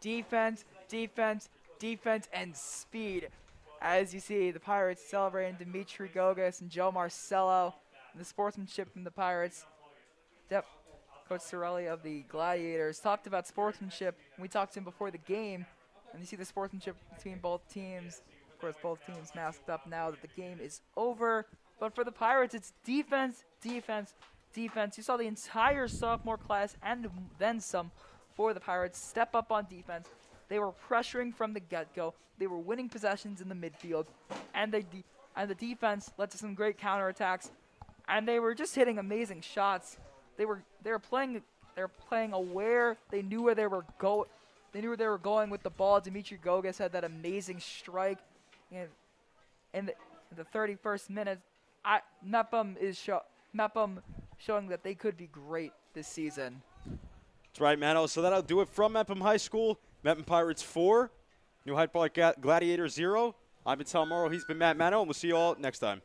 D: Defense, defense, defense, and speed. As you see, the Pirates celebrating Dimitri Gogas and Joe Marcello. And the sportsmanship from the Pirates. Coach Sorelli of the Gladiators talked about sportsmanship. We talked to him before the game, and you see the sportsmanship between both teams. Of course, both teams masked up now that the game is over.
F: But for the Pirates, it's defense, defense, defense. You saw the entire sophomore class and then some for the Pirates step up on defense. They were pressuring from the get-go. They were winning possessions in the midfield, and the defense led to some great counterattacks. And they were just hitting amazing shots. They were playing aware. They knew where they were going. They knew where they were going with the ball. Dimitri Gogas had that amazing strike, and in the 31st minute, Mepham showing that they could be great this season.
A: That's right, Mano. So that'll do it from Mepham High School. Mepham Pirates 4, New Hyde Park Gladiators 0. I've been Tom Morrow. He's been Matt Mano, and we'll see you all next time.